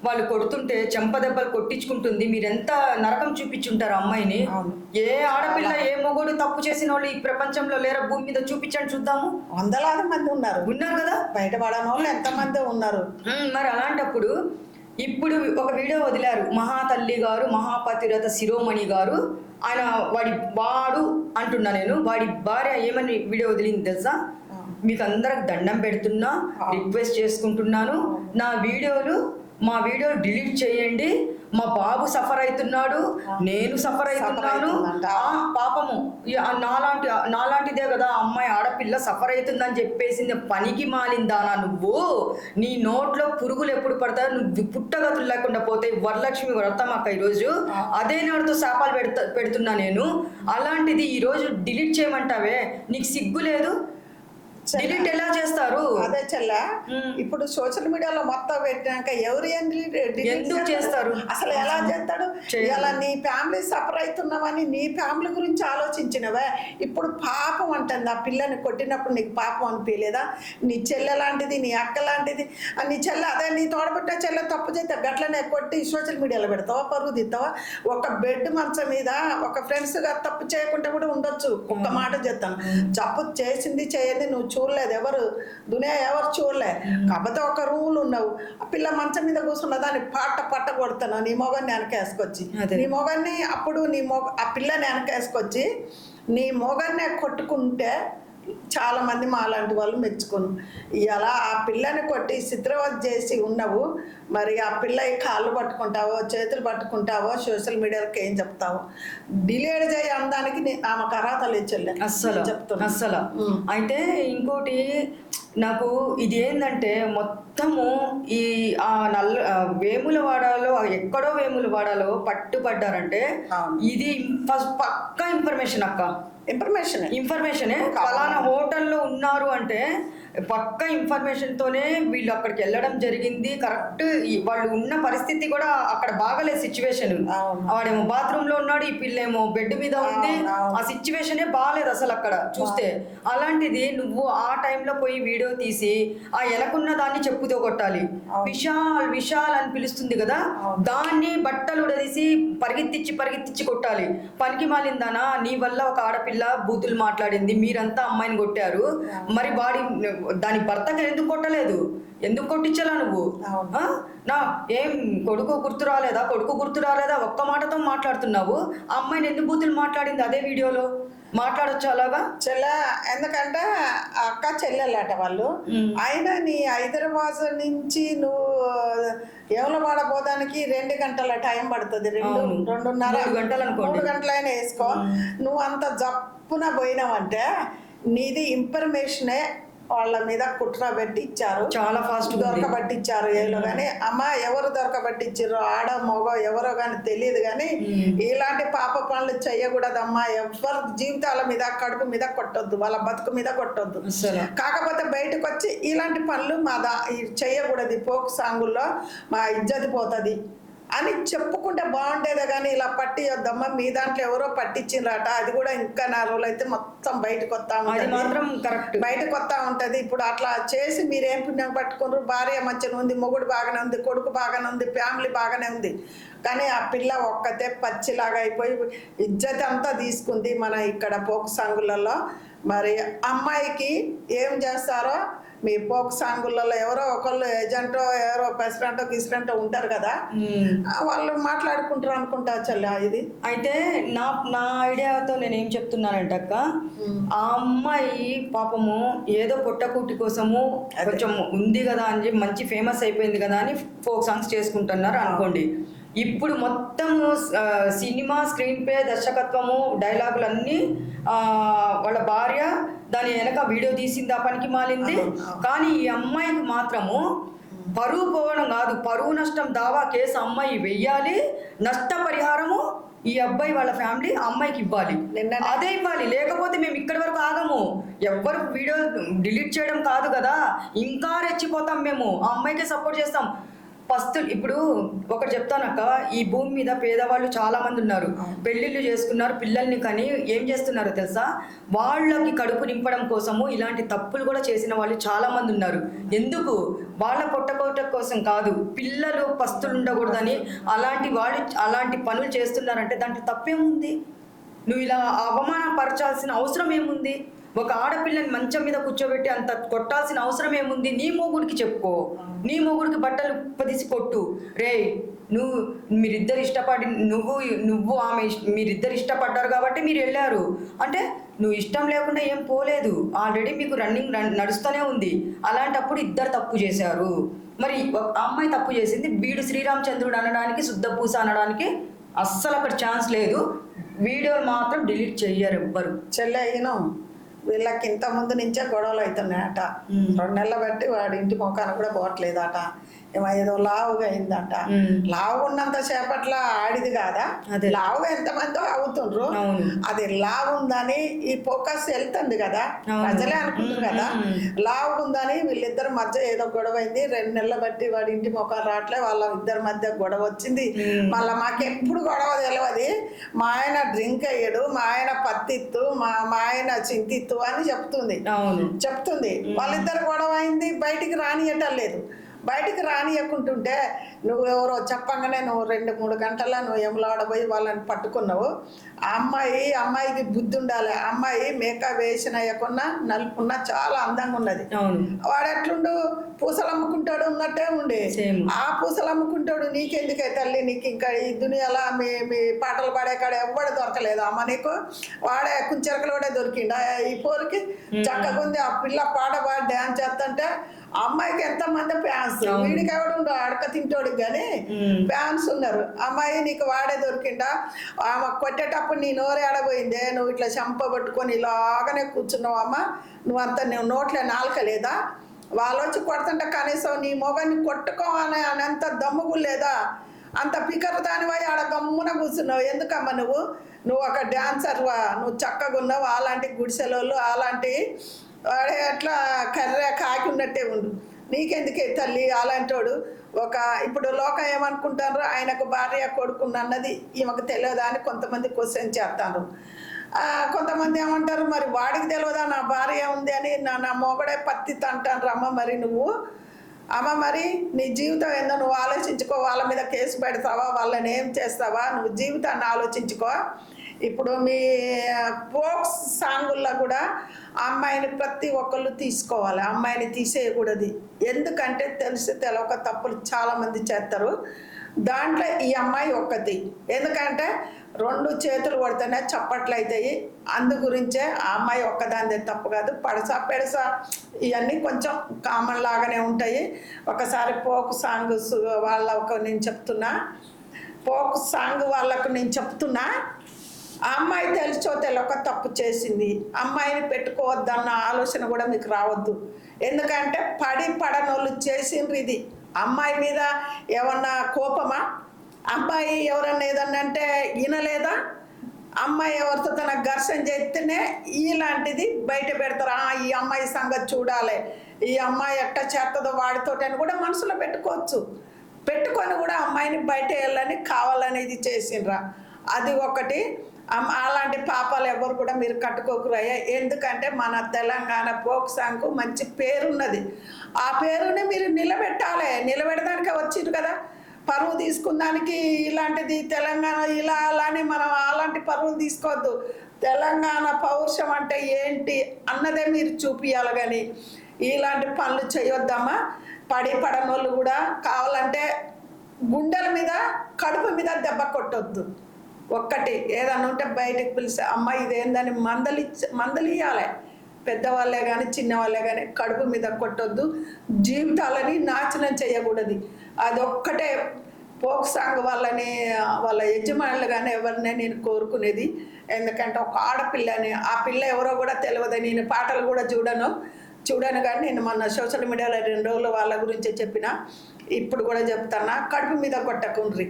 వాళ్ళు కొడుతుంటే చెంపదెబ్బలు కొట్టించుకుంటుంది. మీరెంత నరకం చూపించుంటారు అమ్మాయిని. ఏ ఆడపిల్ల ఏ మొగుడు తప్పు చేసిన వాళ్ళు ఈ ప్రపంచంలో లేరా? భూమి మీద చూపించండి చూద్దాము. వందలాది మంది ఉన్నారు కదా, బయటపడని వాళ్ళు ఎంతమంది ఉన్నారు. మరి అలాంటప్పుడు ఇప్పుడు ఒక వీడియో వదిలారు, మహాతల్లి గారు, మహాపతిరథ శిరోమణి గారు, ఆయన వాడు అంటున్నా నేను, వాడి భార్య ఏమని వీడియో వదిలింది తెలుసా? మీకు అందరికి దండం పెడుతున్నా, రిక్వెస్ట్ చేసుకుంటున్నాను, మా వీడియోలు డిలీట్ చేయండి, మా బాబు సఫర్ అవుతున్నాడు, నేను సఫర్ అవుతున్నాను, పాపము నాలాంటిదే కదా అమ్మాయి ఆడపిల్ల సఫర్ అవుతుందని చెప్పేసింది. పనికి మాలిందానా నువ్వు? నీ నోట్లో పురుగులు ఎప్పుడు పడతాయో, నువ్వు పుట్టగతులు లేకుండా పోతాయి. వరలక్ష్మి వ్రతం అక్క ఈరోజు, అదే నోటితో శాపాలు పెడుతున్నా నేను. అలాంటిది ఈరోజు డిలీట్ చేయమంటావే, నీకు సిగ్గు లేదు? డిలీట్ ఎలా చేస్తారు? అదే చెల్ల, ఇప్పుడు సోషల్ మీడియాలో మొత్తం పెట్టినాక ఎవరు ఎందుకు చేస్తారు? అసలు ఎలా చేస్తాడు? ఇలా నీ ఫ్యామిలీ సఫర్ అవుతున్నావని నీ ఫ్యామిలీ గురించి ఆలోచించినవే. ఇప్పుడు పాపం అంటుంది, ఆ పిల్లని కొట్టినప్పుడు నీకు పాపం అనిపించలేదా? నీ చెల్లె లాంటిది, నీ అక్క లాంటిది, నీ చెల్లె అదే నీ తోడబుట్ట చెల్లె తప్పు చేస్తే గట్లనే కొట్టి సోషల్ మీడియాలో పెడతావా, పరుగు తీస్తావా? ఒక బెడ్ మంచం మీద ఒక ఫ్రెండ్స్ గా తప్పు చేయకుండా కూడా ఉండొచ్చు. ఒక్క మాట చెప్తాను, తప్పు చేసింది చేయండి నువ్వు చూడలేదు, ఎవరు దునియా ఎవరు చూడలే. కాకపోతే ఒక రూల్ ఉన్నావు, ఆ పిల్ల మంచం మీద కూర్చున్న దాన్ని పట్ట కొడతాను నీ మొగన్ని వెనకేసుకొచ్చి, నీ మొగన్ని అప్పుడు ఆ పిల్లని వెనకేసుకొచ్చి నీ మొగన్నే కొట్టుకుంటే చాలా మంది మా లాంటి వాళ్ళు మెచ్చుకోను. ఇలా ఆ పిల్లని కొట్టి చిత్రవద చేసి ఉన్నావు, మరి ఆ పిల్ల కాళ్ళు పట్టుకుంటావో చేతులు పట్టుకుంటావో సోషల్ మీడియాకి ఏం చెప్తావో? డిలీట్ చేయ అందానికి ఆమెకు అర్హత లేదు అస్సలు చెప్తాను అస్సలు. అయితే ఇంకోటి నాకు ఇది ఏంటంటే మొత్తము ఈ వేములవాడలో ఎక్కడో వేములవాడలో పట్టుబడ్డారంటే ఇది ఫస్ట్ పక్కా ఇన్ఫర్మేషన్ అక్క. ఇన్ఫర్మేషనే ఫలానా హోటల్లో ఉన్నారు అంటే పక్క ఇన్ఫర్మేషన్ తోనే వీళ్ళు అక్కడికి వెళ్ళడం జరిగింది. కరెక్ట్ వాళ్ళు ఉన్న పరిస్థితి కూడా అక్కడ బాగలేదు సిచ్యువేషన్. వాడేమో బాత్రూమ్ లో ఉన్నాడు, ఈ పిల్లేమో బెడ్ మీద ఉంది. ఆ సిచ్యువేషనే బాగాలేదు అసలు అక్కడ చూస్తే. అలాంటిది నువ్వు ఆ టైంలో పోయి వీడియో తీసి ఆ వెనకున్న దాన్ని చెప్పుతో కొట్టాలి. విశాల్ అని పిలుస్తుంది కదా, దాన్ని బట్టలు ఉడదీసి పరిగెత్తిచ్చి కొట్టాలి. పనికి మాలిందానా, నీ వల్ల ఒక ఆడపిల్ల బూతులు మాట్లాడింది, మీరంతా అమ్మాయిని కొట్టారు, మరి దాని భర్తకి ఎందుకు కొట్టలేదు? ఎందుకు కొట్టించాలా నువ్వు? నా ఏం కొడుకు గుర్తు రాలేదా? ఒక్క మాటతో మాట్లాడుతున్నావు. ఆ అమ్మాయిని ఎందుకు బూతులు మాట్లాడింది అదే వీడియోలో? మాట్లాడొచ్చు అలాగా ఎందుకంటే అక్క చెల్లెలట వాళ్ళు. అయినా నీ హైదరాబాద్ నుంచి నువ్వు ఏమలవాడ పోదానికి 2 గంటల టైం పడుతుంది, 2.5 గంటలు 3 గంటలైనా వేసుకో. నువ్వు అంత జప్పున పోయినావంటే నీది ఇన్ఫర్మేషనే వాళ్ళ మీద కుట్ర పెట్టిచ్చారు, చాలా ఫాస్ట్ దొరకబట్టిచ్చారు. ఏలో కానీ అమ్మ ఎవరు దొరకబట్టించారు, ఆడ మగ ఎవరో కానీ తెలియదు. కానీ ఇలాంటి పాప పనులు చెయ్యకూడదమ్మా. ఎవరి జీవితాల మీద కడుపు మీద కొట్టొద్దు, వాళ్ళ బతుకు మీద కొట్టొద్దు. కాకపోతే బయటకు వచ్చి ఇలాంటి పనులు చెయ్యకూడదు, ఫోక్ సాంగుల్లో మా ఇజ్జతి పోతుంది అని చెప్పుకుంటే బాగుండేదే. కానీ ఇలా పట్టియొద్దమ్మా, మీ దాంట్లో ఎవరో పట్టించిండ్రట, అది కూడా ఇంకా 4 రోజులు అయితే మొత్తం బయటకు వస్తా ఉంటుంది. ఇప్పుడు అట్లా చేసి మీరేం పుణ్యం పట్టుకున్నారు? భార్య మంచిగా ఉంది, మొగుడు బాగానే ఉంది, కొడుకు బాగానే ఉంది, ఫ్యామిలీ బాగానే ఉంది. కానీ ఆ పిల్ల ఒక్కతే పచ్చిలాగా అయిపోయి ఇజ్జత్ అంతా తీసుకుంది మన ఇక్కడ పోకు సాంగులలో. మరి అమ్మాయికి ఏం చేస్తారో మీ పోక్ సాంగులలో ఎవరో ఒకళ్ళు ఏజెంటో ఎవరో ప్రెసిడెంటో గిసిడెంటో ఉంటారు కదా, వాళ్ళు మాట్లాడుకుంటారు అనుకుంటా చెల్లి. ఇది అయితే నా ఐడియాతో నేను ఏం చెప్తున్నానంటే అక్క, ఆ అమ్మాయి పాపము ఏదో పొట్టకూటి కోసము కొంచెం ఉంది కదా అని చెప్పి మంచి ఫేమస్ అయిపోయింది కదా అని ఫోక్ సాంగ్స్ చేసుకుంటున్నారు అనుకోండి. ఇప్పుడు మొత్తము సినిమా స్క్రీన్ ప్లే దర్శకత్వము డైలాగులు అన్నీ వాళ్ళ భార్య దాని వెనక వీడియో తీసింది, ఆ పనికి మాలింది. కానీ ఈ అమ్మాయికి మాత్రము పరువు పోవడం కాదు, పరువు నష్టం దావా కేసు అమ్మాయి వెయ్యాలి, నష్టపరిహారము ఈ అబ్బాయి వాళ్ళ ఫ్యామిలీ అమ్మాయికి ఇవ్వాలి, అదే ఇవ్వాలి. లేకపోతే మేము ఇక్కడి వరకు ఆగము. ఎవ్వరు వీడియో డిలీట్ చేయడం కాదు కదా, ఇంకా రెచ్చిపోతాం మేము, ఆ అమ్మాయికే సపోర్ట్ చేస్తాం. ఫస్ట్ ఇప్పుడు ఒకటి చెప్తానక్క, ఈ భూమి మీద పేదవాళ్ళు చాలా మంది ఉన్నారు, పెళ్ళిళ్ళు చేసుకున్నారు, పిల్లల్ని కానీ ఏం చేస్తున్నారో తెలుసా? వాళ్ళకి కడుపు నింపడం కోసము ఇలాంటి తప్పులు కూడా చేసిన వాళ్ళు చాలా మంది ఉన్నారు. ఎందుకు? వాళ్ళ పొట్టకోట కోసం కాదు, పిల్లలు పస్తులు ఉండకూడదని అలాంటి పనులు చేస్తున్నారంటే దాంట్లో తప్పేముంది? నువ్వు ఇలా అవమానపరచాల్సిన అవసరం ఏముంది? ఒక ఆడపిల్లని మంచం మీద కూర్చోబెట్టి అంత కొట్టాల్సిన అవసరం ఏముంది? నీ మొగుడికి చెప్పుకో, నీ మొగుడికి బట్టలు పదిసి కొట్టు. రే మీరిద్దరు ఇష్టపడి నువ్వు ఆమె మీరిద్దరు ఇష్టపడ్డారు కాబట్టి మీరు వెళ్ళారు అంటే, నువ్వు ఇష్టం లేకుండా ఏం పోలేదు, ఆల్రెడీ మీకు రన్నింగ్ నడుస్తూనే ఉంది. అలాంటప్పుడు ఇద్దరు తప్పు చేశారు. మరి అమ్మాయి తప్పు చేసింది, వీడు శ్రీరామచంద్రుడు అనడానికి, శుద్ధపూస అనడానికి అస్సలు అక్కడ ఛాన్స్ లేదు. వీడియోలు మాత్రం డిలీట్ చెయ్యరు ఎవ్వరు. చెల్లెను వీళ్ళకి ఇంత ముందు నుంచే గొడవలు అవుతున్నాయట. 2 నెలలు బట్టి వాడి ఇంటి ముఖాన్ని కూడా పోవట్లేదట. ఏదో లావుగా అయిందంట. లావుగా ఉన్నంత సేపట్ల ఆడిది కాదా, లావుగా ఎంతమందో అవుతుండ్రు. అది లావు ఉందని ఈ ఫోకస్ వెళ్తుంది కదా, ప్రజలే అనుకుంటారు కదా లావుగా ఉందని. వీళ్ళిద్దరి మధ్య ఏదో గొడవ అయింది. 2 నెలల బట్టి వాడి ఇంటి ముఖం రావట్లే, వాళ్ళ ఇద్దరి మధ్య గొడవ వచ్చింది. మళ్ళీ మాకెప్పుడు గొడవ తెలియదు. మా ఆయన డ్రింక్ అయ్యాడు, మా ఆయన పత్తిత్తు, మా ఆయన చింతిత్తు అని చెప్తుంది. వాళ్ళిద్దరు గొడవ అయింది. బయటికి రానియటం లేదు. బయటికి రానియకుంటుంటే నువ్వు ఎవరో చెప్పంగానే నువ్వు 2-3 గంటల్లో నువ్వు ఎమలాడబోయి వాళ్ళని పట్టుకున్నావు. ఆ అమ్మాయికి బుద్ధి ఉండాలి. అమ్మాయి మేకప్ వేసినయకున్నా నలుపున్నా చాలా అందంగా ఉన్నది. వాడు ఎట్లుండు, పూసలు అమ్ముకుంటాడు ఉన్నట్టే ఉండే. ఆ పూసలు అమ్ముకుంటాడు. నీకెందుకే తల్లి, నీకు ఇంకా ఈ దునియాలో మీ పాటలు పాడే కాడ ఎవ్వడు దొరకలేదు అమ్మ నీకు. వాడే కుంచెరకలు కూడా దొరికిండు ఈ పోరికి. చక్కగా ఉంది. ఆ పిల్ల పాట పాడి డ్యాన్స్ చేస్తుంటే ఆ అమ్మాయికి ఎంతమంది ఫ్యాన్స్. వీడికి ఎవడు అడక తింటోడు కానీ ఫ్యాన్స్ ఉన్నారు. అమ్మాయి నీకు వాడే దొరికిండా, ఆమె కొట్టేటప్పుడు నీ నోరే ఆడబోయిందే, నువ్వు ఇట్లా చెంప పట్టుకొని ఇలాగనే కూర్చున్నావు అమ్మ. నువ్వంతా నువ్వు నోట్లే నాలుక లేదా, వాళ్ళు వచ్చి కొడుతుంటే కనీసం నీ మొగని కొట్టుకోవాలని అంత దమ్ముగు లేదా, అంత పికర్ దానివై ఆడ గమ్మున కూర్చున్నావు. ఎందుకమ్మా నువ్వు ఒక డాన్సర్వా, నువ్వు చక్కగా ఉన్నావు. అలాంటి గుడిసెలోళ్ళు అలాంటి వాడే అట్లా కర్ర కాకి ఉన్నట్టే ఉండు. నీకెందుకే తల్లి అలాంటి వాడు. ఇప్పుడు లోకం ఏమనుకుంటారు, ఆయనకు భార్య కొడుకున్న అన్నది ఈమెకు తెలియదా అని కొంతమంది క్వశ్చన్ చేస్తారు. కొంతమంది ఏమంటారు, మరి వాడికి తెలియదా నా భార్య ఉంది అని, నా మొగడే పత్తి అంటారు. అమ్మ మరి మరి నీ జీవితం ఏందో నువ్వు ఆలోచించుకో. వాళ్ళ మీద కేసు పెడతావా, వాళ్ళని ఏం చేస్తావా, నువ్వు జీవితాన్ని ఆలోచించుకో. ఇప్పుడు మీ ఫోక్ సాంగుల్లో కూడా అమ్మాయిని ప్రతి ఒక్కళ్ళు తీసుకోవాలి, అమ్మాయిని తీసేయకూడదు. ఎందుకంటే తెలిసి తెలవక తప్పులు చాలామంది చేస్తారు. దాంట్లో ఈ అమ్మాయి ఒక్కటి. ఎందుకంటే 2 చేతులు కొడితేనే చప్పట్లు అవుతాయి. అందు గురించే ఆ అమ్మాయి ఒక్కదానిదే తప్పు కాదు. పెడసా ఇవన్నీ కొంచెం కామన్ లాగానే ఉంటాయి. ఒకసారి ఫోక్ సాంగ్ నేను చెప్తున్నా ఆ అమ్మాయి తెలిసో తెలియక తప్పు చేసింది. అమ్మాయిని పెట్టుకోవద్దన్న ఆలోచన కూడా మీకు రావద్దు. ఎందుకంటే పడనోళ్ళు చేసిండ్రు ఇది. అమ్మాయి మీద ఏమన్నా కోపమా, అమ్మాయి ఎవరన్నా ఏదన్నా అంటే వినలేదా, అమ్మాయి ఎవరితో తన ఘర్షణ చేస్తేనే ఇలాంటిది బయట పెడతారు. ఈ అమ్మాయి సంగతి చూడాలి, ఈ అమ్మాయి ఎట్ట చేస్తుందో వాడితోటని కూడా మనసులో పెట్టుకొని కూడా అమ్మాయిని బయట వెళ్ళని కావాలనేది చేసిండ్రా. అది ఒకటి. అలాంటి పాపాలు ఎవరు కూడా మీరు కట్టుకోకురయ్యా. ఎందుకంటే మన తెలంగాణ ఫోక్ సాంగ్కు మంచి పేరున్నది. ఆ పేరుని మీరు నిలబెట్టడానికే వచ్చిండ్రు కదా. పరువు తీసుకున్నానికి ఇలాంటిది తెలంగాణ అలానే మనం అలాంటి పరువులు తీసుకోవద్దు. తెలంగాణ పౌరుషం అంటే ఏంటి అన్నదే మీరు చూపియాలి కానీ ఇలాంటి పనులు చేయొద్దమ్మా. పడనోళ్ళు కూడా కావాలంటే గుండెల మీద కడుపు మీద దెబ్బ కొట్టొద్దు. ఒక్కటి ఏదన్నా ఉంటే బయటకు పిలిచి అమ్మ ఇదేందని మందలియాలి. పెద్దవాళ్ళే కానీ చిన్నవాళ్ళే కానీ కడుపు మీద కొట్టొద్దు. జీవితాలని నాశనం చేయకూడదు. అదొక్కటే ఫోక్ సాంగ్ వాళ్ళ యజమానులు కానీ ఎవరినే నేను కోరుకునేది. ఎందుకంటే ఒక ఆడపిల్లని, ఆ పిల్ల ఎవరో కూడా తెలియదు. నేను పాటలు కూడా చూడను కానీ నేను మొన్న సోషల్ మీడియాలో 2 రోజులు వాళ్ళ గురించి చెప్పిన, ఇప్పుడు కూడా చెప్తానా, కడుపు మీద కొట్టకుండ్రి.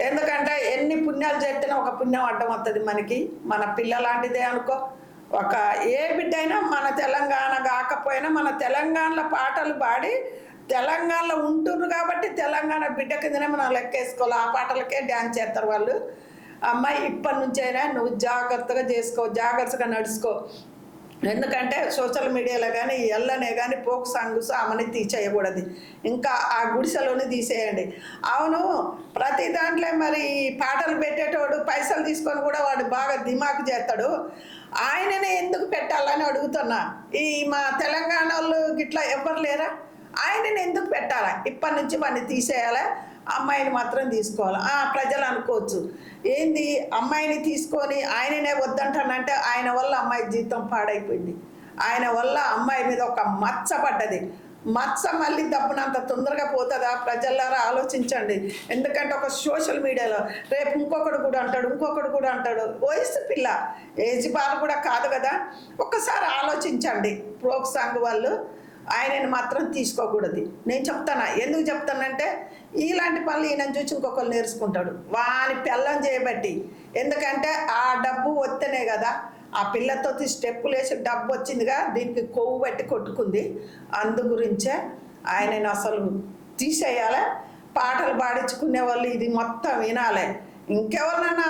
ఎందుకంటే ఎన్ని పుణ్యాలు చేస్తేనే ఒక పుణ్యం అడ్డం వస్తుంది మనకి. మన పిల్ల లాంటిదే అనుకో. ఏ బిడ్డ అయినా మన తెలంగాణ కాకపోయినా మన తెలంగాణలో పాటలు పాడి తెలంగాణలో ఉంటున్నారు కాబట్టి తెలంగాణ బిడ్డ కిందనే మనం లెక్కేసుకోవాలి. ఆ పాటలకే డ్యాన్స్ చేస్తారు వాళ్ళు. అమ్మాయి ఇప్పటి నుంచైనా నువ్వు జాగ్రత్తగా నడుచుకో. ఎందుకంటే సోషల్ మీడియాలో కానీ ఎల్లనే కానీ ఫోక్ సాంగ్స్ ఆమెని తీసేయకూడదు. ఇంకా ఆ గుడిసెలోనే తీసేయండి. అవును, ప్రతి దాంట్లో మరి పాటలు పెట్టేటోడు పైసలు తీసుకొని కూడా వాడు బాగా దిమాకు చేస్తాడు. ఆయననే ఎందుకు పెట్టాలని అడుగుతున్నా. మా తెలంగాణ వాళ్ళు గిట్లా ఎవ్వరు లేరా? ఆయనని ఎందుకు పెట్టాలా? ఇప్పటి నుంచి వాడిని తీసేయాలా, అమ్మాయిని మాత్రం తీసుకోవాలి. ప్రజలు అనుకోవచ్చు ఏంది అమ్మాయిని తీసుకొని ఆయననే వద్దంటానంటే, ఆయన వల్ల అమ్మాయి జీవితం పాడైపోయింది. ఆయన వల్ల అమ్మాయి మీద ఒక మచ్చ పడ్డది. మచ్చ మళ్ళీ దప్పునంత తొందరగా పోతుందా? ప్రజలారా ఆలోచించండి. ఎందుకంటే ఒక సోషల్ మీడియాలో రేపు ఇంకొకడు కూడా అంటాడు. వయసు పిల్ల, ఏజ్ బార్ కూడా కాదు కదా. ఒక్కసారి ఆలోచించండి. ఫోక్ సాంగ్ వాళ్ళు ఆయనని మాత్రం తీసుకోకూడదు. నేను చెప్తాను, ఎందుకు చెప్తానంటే ఇలాంటి పనులు ఈయన చూసి ఇంకొకరు నేర్చుకుంటాడు వాని పెళ్ళం చేయబట్టి. ఎందుకంటే ఆ డబ్బు వస్తేనే కదా ఆ పిల్లతో స్టెప్పులు వేసి డబ్బు వచ్చిందిగా, దీనికి కొవ్వు బట్టి కొట్టుకుంది. అందు గురించే ఆయనని అసలు తీసేయాలి. పాటలు పాడించుకునే వాళ్ళు ఇది మొత్తం వినాలి. ఇంకెవరినైనా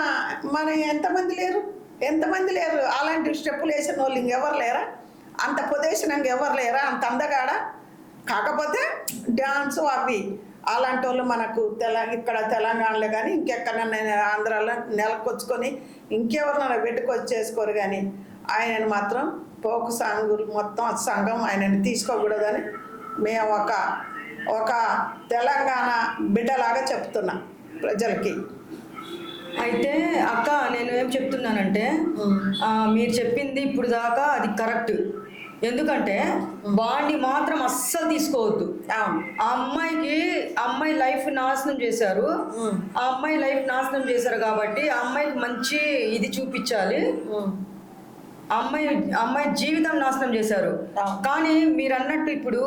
మన ఎంతమంది లేరు అలాంటి స్టెప్పులు వేసిన వాళ్ళు ఇంకెవరు లేరా? అంత పొదేశనంగా ఎవరు లేరా? అంత అందగాడ. కాకపోతే డ్యాన్స్ అవి అలాంటి వాళ్ళు మనకు ఇక్కడ తెలంగాణలో కానీ ఇంకెక్కడన్నా ఆంధ్రాలో నెలకొచ్చుకొని ఇంకెవరినైనా పెట్టుకొచ్చేసుకోరు. కానీ ఆయనను మాత్రం పోకు సంఘులు మొత్తం సంఘం ఆయనని తీసుకోకూడదని మేము ఒక తెలంగాణ బిడ్డలాగా చెప్తున్నా ప్రజలకి. అయితే అక్క నేను ఏం చెప్తున్నానంటే మీరు చెప్పింది ఇప్పుడు దాకా అది కరెక్ట్. ఎందుకంటే వాడిని మాత్రం అస్సలు తీసుకోవద్దు. ఆ అమ్మాయి లైఫ్ నాశనం చేశారు. ఆ అమ్మాయి లైఫ్ నాశనం చేశారు కాబట్టి ఆ అమ్మాయికి మంచి ఇది చూపించాలి. అమ్మాయి జీవితం నాశనం చేశారు. కానీ మీరు అన్నట్టు ఇప్పుడు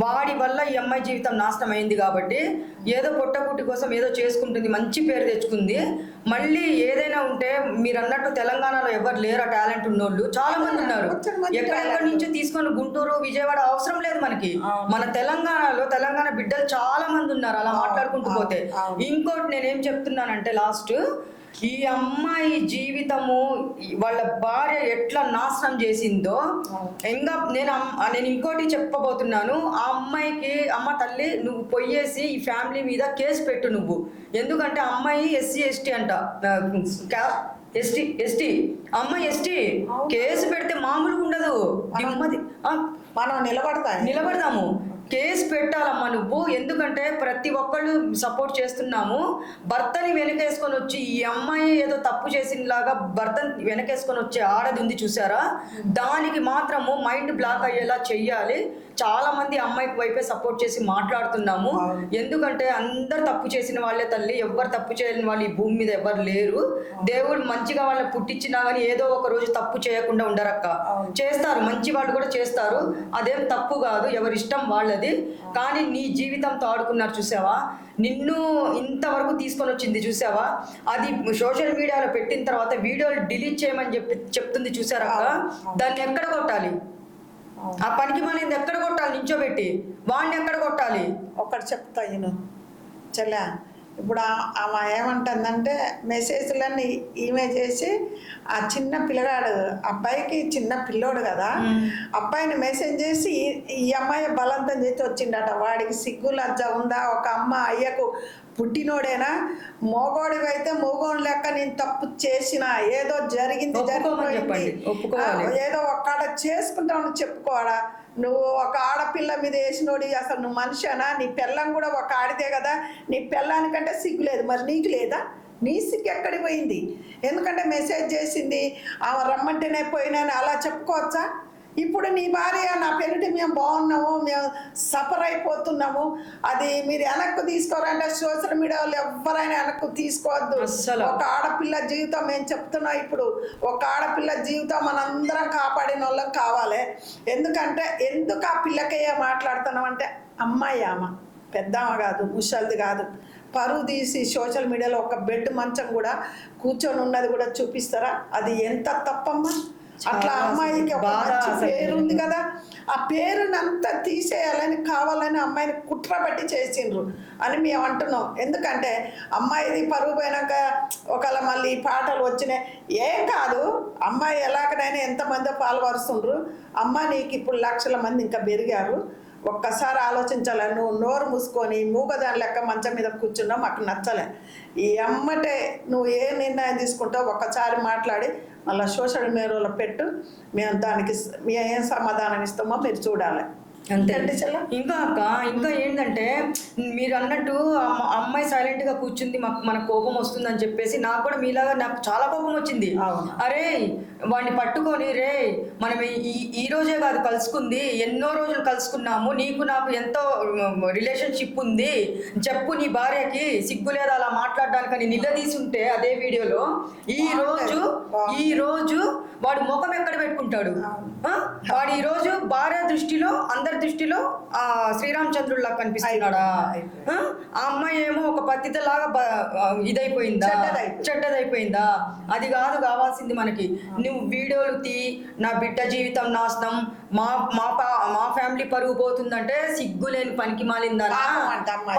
వాడి వల్ల ఈ అమ్మాయి జీవితం నాశనం అయింది కాబట్టి ఏదో పొట్టపుట్టి కోసం ఏదో చేసుకుంటుంది, మంచి పేరు తెచ్చుకుంది. మళ్ళీ ఏదైనా ఉంటే మీరు అన్నట్టు తెలంగాణలో ఎవరు లేరా టాలెంట్ ఉన్నోళ్ళు? చాలా మంది ఉన్నారు. ఎక్కడెక్కడి నుంచో తీసుకొని గుంటూరు, విజయవాడ అవసరం లేదు మనకి. మన తెలంగాణ బిడ్డలు చాలా మంది ఉన్నారు అలా మాట్లాడుకుంటూ పోతే. ఇంకోటి నేనేం చెప్తున్నానంటే లాస్ట్, ఈ అమ్మాయి జీవితము వాళ్ళ భార్య ఎట్లా నాశనం చేసిందో ఇంకా నేను ఇంకోటి చెప్పబోతున్నాను. ఆ అమ్మాయికి అమ్మ తల్లి నువ్వు పొయ్యేసి ఈ ఫ్యామిలీ మీద కేసు పెట్టు నువ్వు. ఎందుకంటే అమ్మాయి SC ST అంట, ఎస్టీ అమ్మాయి ఎస్టీ. కేసు పెడితే మామూలుగా ఉండదు. మనం నిలబడదాము. కేసు పెట్టాలమ్మా నువ్వు. ఎందుకంటే ప్రతి ఒక్కళ్ళు సపోర్ట్ చేస్తున్నాము. భర్తని వెనకేసుకొని వచ్చి ఈ అమ్మాయి ఏదో తప్పు చేసినలాగా భర్తని వెనకేసుకొని వచ్చే ఆడది ఉంది చూసారా, దానికి మాత్రము మైండ్ బ్లాక్ అయ్యేలా చెయ్యాలి. చాలా మంది అమ్మాయికి వైపే సపోర్ట్ చేసి మాట్లాడుతున్నాము. ఎందుకంటే అందరు తప్పు చేసిన వాళ్ళే తల్లి, ఎవ్వరు తప్పు చేయని వాళ్ళు ఈ భూమి మీద ఎవ్వరు లేరు. దేవుడు మంచిగా వాళ్ళని పుట్టించినా కానీ ఏదో ఒక రోజు తప్పు చేయకుండా ఉండరక్క. చేస్తారు, మంచి వాళ్ళు కూడా చేస్తారు. అదేం తప్పు కాదు, ఎవరి ఇష్టం వాళ్ళది. కానీ నీ జీవితంతో ఆడుకున్నారు చూసావా, నిన్ను ఇంతవరకు తీసుకొని వచ్చింది చూసావా. అది సోషల్ మీడియాలో పెట్టిన తర్వాత వీడియోలు డిలీట్ చేయమని చెప్తుంది చూసారా. దాన్ని ఎక్కడ కొట్టాలి? ఆ పనికి మనది ఎక్కడ కొట్టాలి? నించోబెట్టి వాడిని ఎక్కడ కొట్టాలి? ఒకటి చెప్తా నేను చెల్లె. ఇప్పుడు ఆమె ఏమంటుందంటే మెసేజ్లన్నీ ఈమె చేసి ఆ చిన్న పిల్లగాడు అబ్బాయికి చిన్న పిల్లోడు కదా, అబ్బాయిని మెసేజ్ చేసి ఈ అమ్మాయి బలవంతం చేసి వచ్చిండట. వాడికి సిగ్గు లజ్జ ఉందా? ఒక అమ్మ అయ్యకు పుట్టినోడేనా? మోగోడివి అయితే మోగోడు లెక్క నేను తప్పు చేసిన, ఏదో జరిగింది ఏదో ఒక్కడ చేసుకుంటామని చెప్పుకోవాలా? నువ్వు ఒక ఆడపిల్ల మీద వేసినోడి అసలు నువ్వు మనిషినా? నీ పిల్లం కూడా ఒక ఆడితే కదా, నీ పిల్లానికంటే సిగ్గు లేదు, మరి నీకు లేదా? నీ సిగ్గు ఎక్కడికి పోయింది? ఎందుకంటే మెసేజ్ చేసింది ఆమె రమ్మంటేనే పోయినాని అలా చెప్పుకోవచ్చా? ఇప్పుడు నీ భార్య నా పెళ్ళి మేము బాగున్నాము, మేము సఫర్ అయిపోతున్నాము, అది మీరు వెనక్కు తీసుకోరంటే సోషల్ మీడియాలో ఎవరైనా వెనక్కు తీసుకోవద్దు. ఒక ఆడపిల్ల జీవితం మేము చెప్తున్నాం. ఇప్పుడు ఒక ఆడపిల్ల జీవితం మనందరం కాపాడిన వాళ్ళం కావాలి. ఎందుకంటే ఎందుకు ఆ పిల్లకయ్యే మాట్లాడుతున్నాం అంటే అమ్మాయి ఆమె పెద్దమ్మ కాదు, ముసలిది కాదు. పరువు తీసి సోషల్ మీడియాలో ఒక బెడ్ మంచం కూడా కూర్చొని ఉన్నది కూడా చూపిస్తారా? అది ఎంత తప్పమ్మా. అట్లా అమ్మాయికి ఒక మంచి పేరు ఉంది కదా, ఆ పేరునంతా తీసేయాలని కావాలని అమ్మాయిని కుట్రబట్టి చేసిండ్రు అని మేము అంటున్నాం. ఎందుకంటే అమ్మాయిది పరుగు పోయినాక ఒకవేళ మళ్ళీ పాటలు వచ్చినాయి ఏం కాదు, అమ్మాయి ఎలాగనైనా ఎంతమందో పాల్పరుస్తుండ్రు. అమ్మ నీకు ఇప్పుడు లక్షల మంది ఇంకా పెరిగారు, ఒక్కసారి ఆలోచించాలి. నువ్వు నోరు మూసుకొని మూగదాని లెక్క మంచం మీద కూర్చున్నావు, మాకు నచ్చలే. ఈ అమ్మటే నువ్వు ఏ నిర్ణయం తీసుకుంటావు ఒక్కసారి మాట్లాడి మళ్ళీ సోషల్ మీడియాలో పెట్టు, మేము దానికి మేము ఏం సమాధానం ఇస్తామో మీరు చూడాలి. అంతే. ఏంటి చెల్ల? ఇంకా అక్క ఇంకా ఏంటంటే మీరు అన్నట్టు అమ్మాయి సైలెంట్ గా కూర్చుంది, మన కోపం వస్తుందని చెప్పేసి నాకు కూడా మీలాగా నాకు చాలా కోపం వచ్చింది. అవును. అరే వాడిని పట్టుకొని రే మనం ఈ రోజే కాదు కలుసుకుంది, ఎన్నో రోజులు కలుసుకున్నాము, నీకు నాకు ఎంతో రిలేషన్షిప్ ఉంది, చెప్పు నీ భార్యకి సిగ్గు లేదా అలా మాట్లాడడానికని నిలదీసుంటే అదే వీడియోలో ఈ రోజు వాడు ముఖం ఎక్కడ పెట్టుకుంటాడు? వాడు ఈ రోజు భార్య దృష్టిలో అందరి దృష్టిలో శ్రీరామచంద్రుడిలా కనిపిస్తున్నాడా? ఆ అమ్మాయి ఏమో ఒక పతితలాగా ఇదైపోయిందా, చెడ్డదైపోయిందా? అది కాదు కావాల్సింది మనకి. నువ్వు వీడియోలు నా బిడ్డ జీవితం నాశనం, మా ఫ్యామిలీ పరుగు పోతుందంటే సిగ్గులేని పనికి మాలిందా?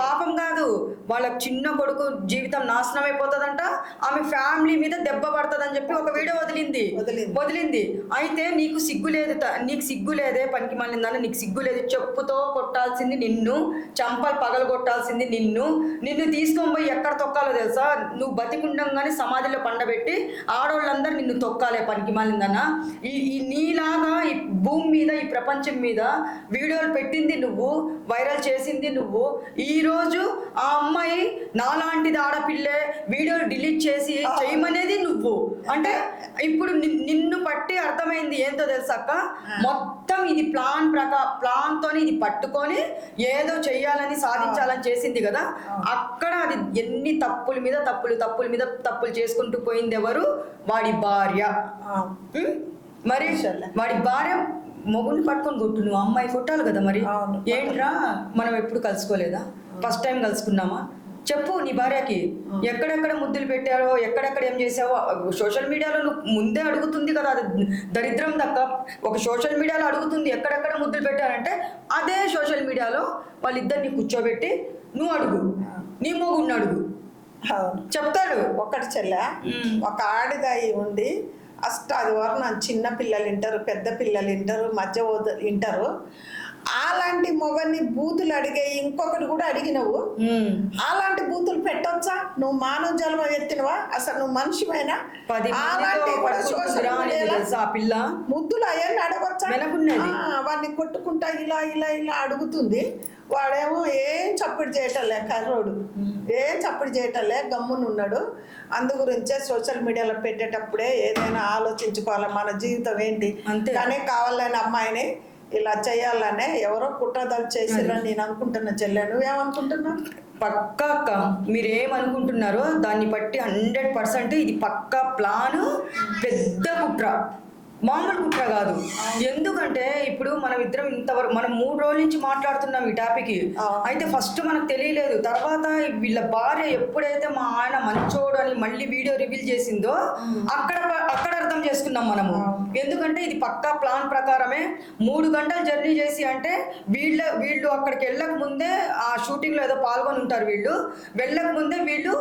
పాపం కాదు, వాళ్ళ చిన్న కొడుకు జీవితం నాశనం అయిపోతుందంట, ఆమె ఫ్యామిలీ మీద దెబ్బ పడుతుందని చెప్పి ఒక వీడియో వదిలింది. అయితే నీకు సిగ్గు లేదే పనికి మాలిందా? నీకు సిగ్గు లేదు, చెప్పుతో కొట్టాల్సింది నిన్ను, చంపలు పగలు కొట్టాల్సింది నిన్ను తీసుకొని పోయి ఎక్కడ తొక్కాలో తెలుసా? నువ్వు బతికుండంగానే సమాధిలో పండబెట్టి ఆడవాళ్ళందరూ నిన్ను తొక్కాలే పనికి మాలిందన్నా. ఈ నీలాగా ఈ భూమి మీద ఈ ప్రపంచం మీద వీడియోలు పెట్టింది నువ్వు, వైరల్ చేసింది నువ్వు. ఈ రోజు ఆ అమ్మాయి నాలాంటిది ఆడపిల్లే వీడియోలు డిలీట్ చేసి చేయమనేది నువ్వు. అంటే ఇప్పుడు నిన్ను పట్టి అర్థమైంది ఏంటో తెలుసాక, మొత్తం ఇది ప్లాన్ తోని ఇది పట్టుకొని ఏదో చెయ్యాలని సాధించాలని చేసింది కదా. అక్కడ అది ఎన్ని తప్పుల మీద తప్పులు చేసుకుంటూ పోయింది ఎవరు? వాడి భార్య. మరి వాడి భార్య మొగుడిని పట్టుకొని కొట్టు, నువ్వు అమ్మాయి కొట్టాలి కదా. మరి ఏంట్రా మనం ఎప్పుడు కలుసుకోలేదా? First time కలుసుకున్నామా? చెప్పు నీ భార్యకి ఎక్కడెక్కడ ముద్దులు పెట్టారో, ఎక్కడెక్కడ ఏం చేసావో. సోషల్ మీడియాలో నువ్వు ముందే అడుగుతుంది కదా, అది దరిద్రం దక్క. ఒక సోషల్ మీడియాలో అడుగుతుంది ఎక్కడెక్కడ ముద్దులు పెట్టారంటే, అదే సోషల్ మీడియాలో వాళ్ళిద్దరిని కూర్చోబెట్టి నువ్వు అడుగు, నీ మొగుడిని అడుగు, చెప్తాడు. ఒకటి చెల్లె, ఒక ఆడిదాయి ఉండి అష్టాదివారం చిన్న పిల్లలు వింటారు, పెద్ద పిల్లలు వింటారు, మధ్య వింటారు. అలాంటి మొగని బూతులు అడిగే ఇంకొకటి కూడా అడిగినవు. అలాంటి బూతులు పెట్టొచ్చా? నువ్వు మానవ జన్మ ఎత్తినవా? అసలు నువ్వు మనిషిమైనా? అలాంటి ముద్దులు అవన్నీ అడగొచ్చా? వాడిని కొట్టుకుంటా ఇలా ఇలా ఇలా అడుగుతుంది. వాడేమో ఏం చప్పుడు చేయటంలే, కర్రోడు ఏం చప్పుడు చేయటంలే, గమ్మునున్నాడు. అందు గురించే సోషల్ మీడియాలో పెట్టేటప్పుడే ఏదైనా ఆలోచించుకోవాలి, మన జీవితం ఏంటి. కానీ కావాలని అమ్మాయిని ఇలా చేయాలనే ఎవరో కుట్రదాలు చేసిరని నేను అనుకుంటున్నా. చెల్లె, నువ్వేమనుకుంటున్నావు? పక్కా అక్క, మీరేమనుకుంటున్నారో దాన్ని బట్టి 100% ఇది పక్కా ప్లాను, పెద్ద కుట్ర, మామూలు కుట్ర కాదు. ఎందుకంటే ఇప్పుడు మనం ఇద్దరం ఇంతవరకు మనం 3 రోజుల నుంచి మాట్లాడుతున్నాం ఈ టాపిక్. అయితే ఫస్ట్ మనకు తెలియలేదు, తర్వాత వీళ్ళ భార్య ఎప్పుడైతే మా ఆయన మంచోడు అని మళ్ళీ వీడియో రివీల్ చేసిందో అక్కడ అర్థం చేసుకున్నాం మనము. ఎందుకంటే ఇది పక్కా ప్లాన్ ప్రకారమే. 3 గంటలు జర్నీ చేసి అంటే వీళ్ళు అక్కడికి వెళ్ళక ముందే ఆ షూటింగ్ లో ఏదో పాల్గొని ఉంటారు. వీళ్ళు వెళ్ళక ముందే వీళ్ళు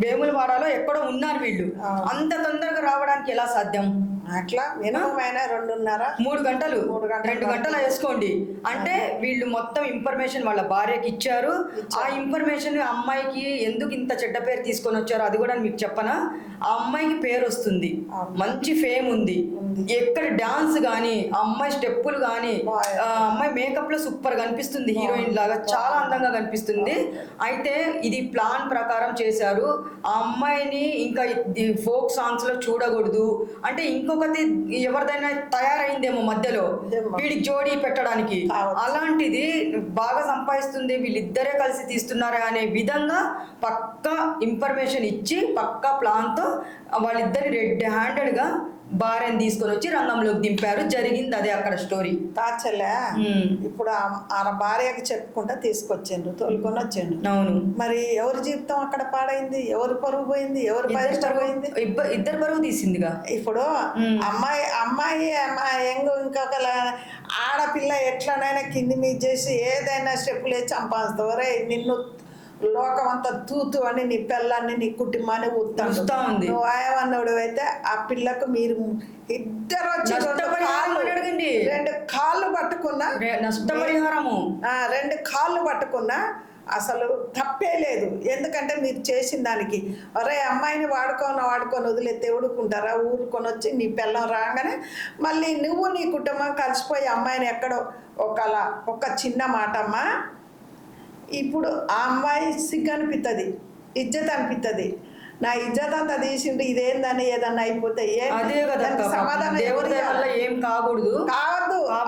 వేములవాడలో ఎక్కడో ఉన్నారు. వీళ్ళు అంత తొందరగా రావడానికి ఎలా సాధ్యం? అట్లా మినిమం అయినా 2.5 గంటలు 2 గంటలు వేసుకోండి. అంటే వీళ్ళు మొత్తం ఇన్ఫర్మేషన్ వాళ్ళ భార్యకి ఇచ్చారు. ఆ ఇన్ఫర్మేషన్ అమ్మాయికి ఎందుకు ఇంత చెడ్డ పేరు తీసుకొని వచ్చారో అది కూడా మీకు చెప్పనా? ఆ అమ్మాయికి పేరు వస్తుంది, మంచి ఫేమ్ ఉంది. ఎక్కడ డాన్స్ కానీ, అమ్మాయి స్టెప్పులు కానీ, అమ్మాయి మేకప్ లో సూపర్ కనిపిస్తుంది, హీరోయిన్ లాగా చాలా అందంగా కనిపిస్తుంది. అయితే ఇది ప్లాన్ ప్రకారం చేశారు. ఆ అమ్మాయిని ఇంకా ఫోక్ సాంగ్స్ లో చూడకూడదు అంటే ఇంకొకటి ఎవరిదైనా తయారైందేమో మధ్యలో వీడికి జోడీ పెట్టడానికి. అలాంటిది బాగా సంపాదిస్తుంది, వీళ్ళిద్దరే కలిసి తీస్తున్నారా అనే విధంగా పక్కా ఇన్ఫర్మేషన్ ఇచ్చి పక్కా ప్లాన్ తో వాళ్ళిద్దరి రెడ్ హ్యాండెడ్ గా భార్యని తీసుకొని వచ్చి రంగంలోకి దింపారు. జరిగింది అదే అక్కడ స్టోరీ. తాచలే ఇప్పుడు ఆ భార్యకి చెప్పుకుంటా తీసుకొచ్చిండ్రు, తోలుకొని వచ్చిండు. అవును, మరి ఎవరి జీవితం అక్కడ పాడైంది, ఎవరు పరువు పోయింది, ఎవరు పోయింది? ఇద్దరు పరువు తీసిందిగా. ఇప్పుడు అమ్మాయి ఇంకొక ఆడపిల్ల ఎట్లనైనా కింది మీద చేసి ఏదైనా స్టెప్పులు వేసి చంపాస్తావు. రే నిన్ను లోకం అంతా తూతు అని నీ పిల్లల్ని నీ కుటుంబాన్ని ఊతా ఉంది. నువ్వు ఆయమన్నాడు అయితే ఆ పిల్లకు మీరు ఇద్దరు వచ్చి 2 కాళ్ళు పట్టుకున్నా, 2 కాళ్ళు పట్టుకున్నా అసలు తప్పే లేదు. ఎందుకంటే మీరు చేసిన దానికి అరే అమ్మాయిని వాడుకొని వదిలేస్తే ఊడుకుంటారా? ఊరుకొని వచ్చి నీ పిల్లం రాగానే మళ్ళీ నువ్వు నీ కుటుంబం కలిసిపోయి అమ్మాయిని ఎక్కడో ఒక చిన్న మాట అమ్మా, ఇప్పుడు ఆ అమ్మాయి సిగ్గు అనిపిస్తుంది, ఇజ్జత్ అనిపిస్తుంది. నా ఇజ్జత్ అంతా తీసిండు ఇదేందని ఏదన్నా అయిపోతే అదే కదా సమాధానం దేవుడి దయ వల్ల ఏం కావద్దు